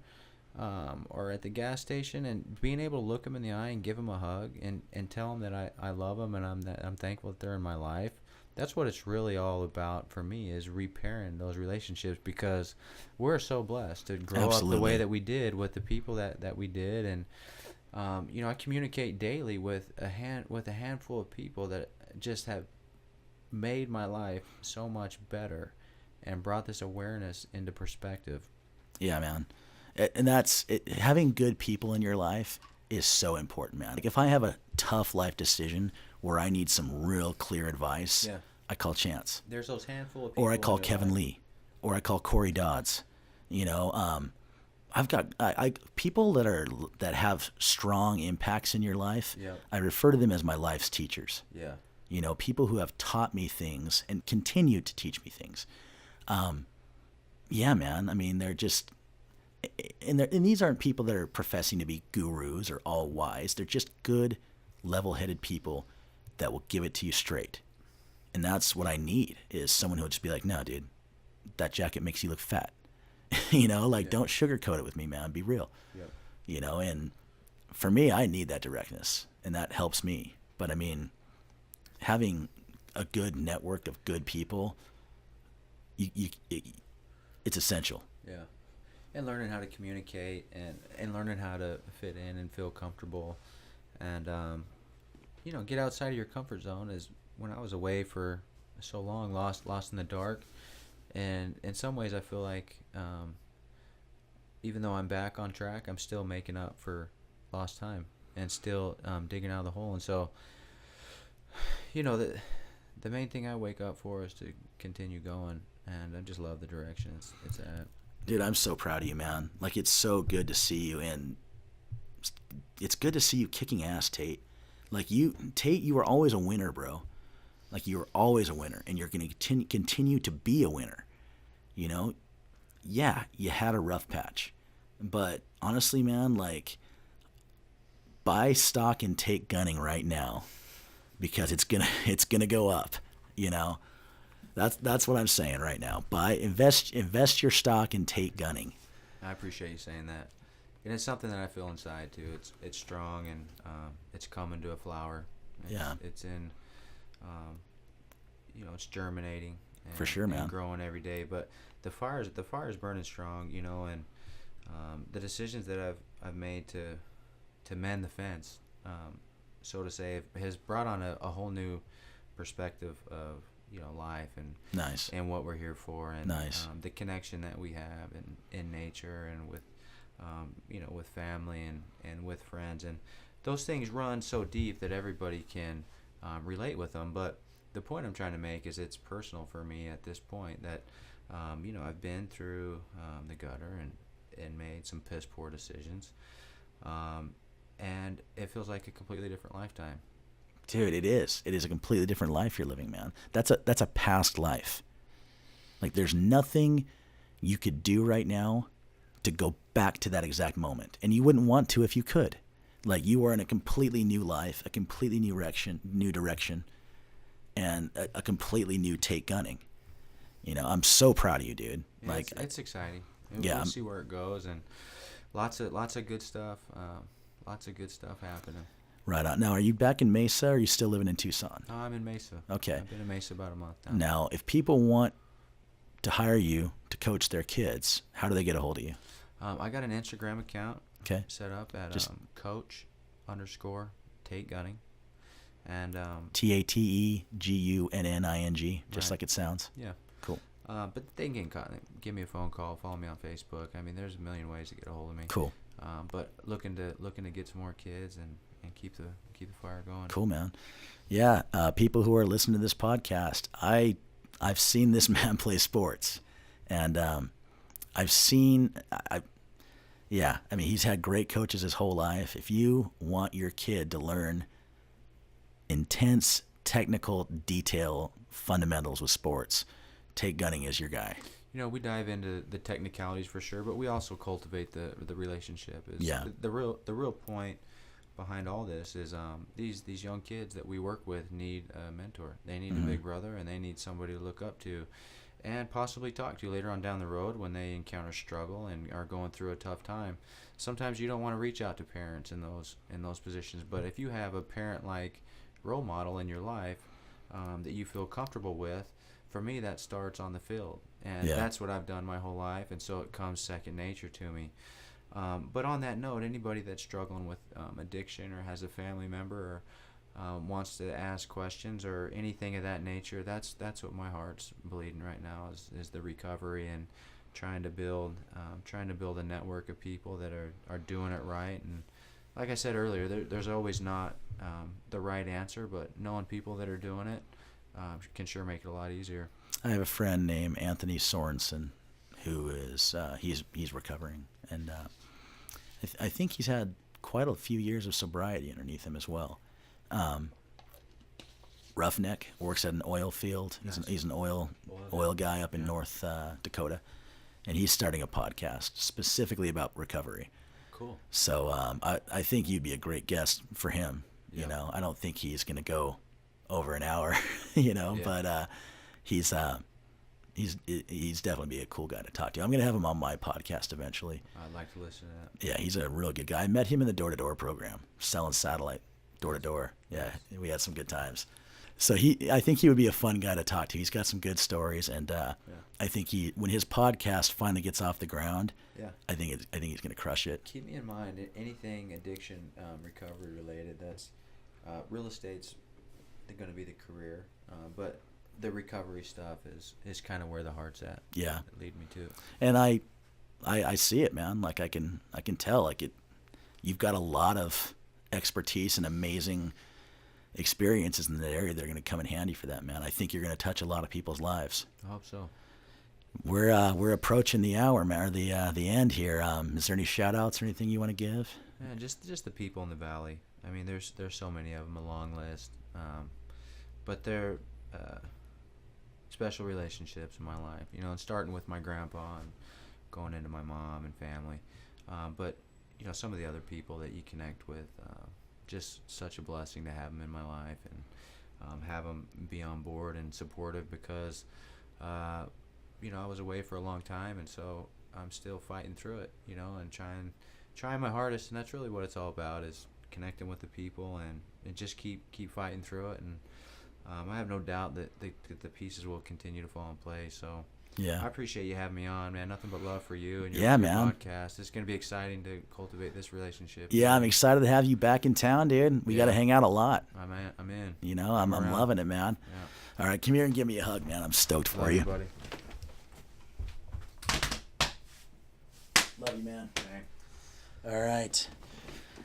or at the gas station, and being able to look them in the eye and give them a hug and tell them that I love them, and I'm thankful that they're in my life. That's what it's really all about for me, is repairing those relationships, because we're so blessed to grow up the way that we did with the people that we did. And you know, I communicate daily with a handful of people that just have made my life so much better and brought this awareness into perspective. Yeah, man. And that's it. Having good people in your life is so important, man. Like, if I have a tough life decision where I need some real clear advice, Yeah. I call Chance. There's those handful of people. Or I call in your Kevin life. Lee. Or I call Corey Dodds. You know, I've got people that have strong impacts in your life. Yeah. I refer to them as my life's teachers. Yeah. You know, people who have taught me things and continue to teach me things. Yeah, man. I mean, they're just, and these aren't people that are professing to be gurus or all wise. They're just good, level-headed people that will give it to you straight. And that's what I need, is someone who will just be like, no, dude, that jacket makes you look fat. You know, like, don't sugarcoat it with me, man. Be real. Yep. You know, and for me, I need that directness, and that helps me. But I mean, having a good network of good people, it's essential. Yeah. And learning how to communicate and learning how to fit in and feel comfortable, and you know, get outside of your comfort zone. Is when I was away for so long, lost in the dark. And in some ways, I feel like even though I'm back on track, I'm still making up for lost time and still digging out of the hole. And so, you know, the main thing I wake up for is to continue going, and I just love the direction it's at. Dude, I'm so proud of you, man. Like, it's so good to see you, and it's good to see you kicking ass, Tate. Like, Tate, you were always a winner, bro. Like, you were always a winner, and you're going to continue to be a winner. You know? Yeah, you had a rough patch. But honestly, man, like, buy stock in Tate Gunning right now, because it's gonna go up, you know? That's what I'm saying right now. Invest your stock in Tate Gunning. I appreciate you saying that. And it's something that I feel inside too. It's strong, and it's coming to a flower. It's in you know, it's germinating. And, for sure, man. And growing every day. But the fire's burning strong, you know, and the decisions that I've made to mend the fence, so to say, has brought on a whole new perspective of, you know, life and Nice. and what we're here for, and Nice. The connection that we have in nature, and with you know, with family and with friends, and those things run so deep that everybody can relate with them. But the point I'm trying to make is it's personal for me at this point, that you know, I've been through the gutter and made some piss poor decisions, And it feels like a completely different lifetime. Dude, it is. It is a completely different life you're living, man. That's a past life. Like there's nothing you could do right now to go back to that exact moment. And you wouldn't want to if you could. Like you are in a completely new life, a completely new direction, and a completely new Tate Gunning. You know, I'm so proud of you, dude. Yeah, Like it's exciting. Yeah, We'll see where it goes, and lots of good stuff. Lots of good stuff happening. right on. Now, are you back in Mesa or are you still living in Tucson? No, I'm in Mesa. Okay. I've been in Mesa about a month now. Now, if people want to hire you to coach their kids, how do they get a hold of you? I got an Instagram account Okay. set up at Just- coach_Tate Gunning. And TateGunning, just Right. like it sounds. yeah. Cool. But they can give me a phone call, follow me on Facebook. I mean, there's a million ways to get a hold of me. Cool. But looking to get some more kids and keep the fire going. Cool, man. Yeah, people who are listening to this podcast, I've seen this man play sports, and yeah, I mean, he's had great coaches his whole life. If you want your kid to learn intense technical detail fundamentals with sports, Tate Gunning is your guy. You know, we dive into the technicalities for sure, but we also cultivate the relationship. Yeah. The real point behind all this is these young kids that we work with need a mentor. They need a big brother, and they need somebody to look up to and possibly talk to later on down the road when they encounter struggle and are going through a tough time. Sometimes you don't want to reach out to parents in those positions, but if you have a parent-like role model in your life that you feel comfortable with, for me that starts on the field, and Yeah. that's what I've done my whole life, and so it comes second nature to me. But on that note, anybody that's struggling with addiction or has a family member or wants to ask questions or anything of that nature, that's what my heart's bleeding right now is the recovery and trying to build a network of people that are doing it right. And like I said earlier, there's always not the right answer, but knowing people that are doing it can sure make it a lot easier. I have a friend named Anthony Sorensen who is he's recovering, and I think he's had quite a few years of sobriety underneath him as well. Roughneck works at an oil field. He's an oil guy up in North Dakota, and he's starting a podcast specifically about recovery. Cool. So I think you'd be a great guest for him. Yeah. You know, I don't think he's going to go over an hour, you know, Yeah. but he's definitely be a cool guy to talk to. I'm going to have him on my podcast eventually. I'd like to listen to that. Yeah, he's a real good guy. I met him in the door-to-door program, selling satellite door-to-door. Yeah, we had some good times. So I think he would be a fun guy to talk to. He's got some good stories, and I think when his podcast finally gets off the ground, Yeah. I think he's going to crush it. Keep me in mind anything addiction recovery related. That's real estate's going to be the career, but the recovery stuff is kind of where the heart's at. Yeah, That lead me to. and I see it, man. Like I can tell. Like it, you've got a lot of expertise and amazing experiences in that area that are going to come in handy for that, man. I think you're going to touch a lot of people's lives. I hope so. We're approaching the hour, man, or the end here. Is there any shout outs or anything you want to give? Yeah, just the people in the valley. I mean, there's so many of them, a long list, but they're special relationships in my life. You know, and starting with my grandpa and going into my mom and family, but you know, some of the other people that you connect with. Just such a blessing to have them in my life and have them be on board and supportive because, you know, I was away for a long time, and so I'm still fighting through it, you know, and trying my hardest, and that's really what it's all about, is connecting with the people and just keep fighting through it. And I have no doubt that the pieces will continue to fall in place. So Yeah. I appreciate you having me on, man. Nothing but love for you and your, Yeah, your man. podcast. It's going to be exciting to cultivate this relationship. Yeah, I'm excited to have you back in town, dude. We got to Yeah. hang out a lot. I'm in. You know, I'm around. loving it, man. Yeah. All right, come here and give me a hug, man. I'm stoked for Love you. buddy. Love you, man. Thanks. All right.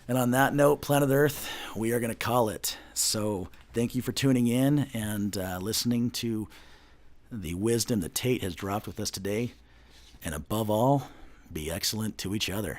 And on that note, Planet Earth, we are going to call it. So thank you for tuning in and listening to the wisdom that Tate has dropped with us today. And above all, be excellent to each other.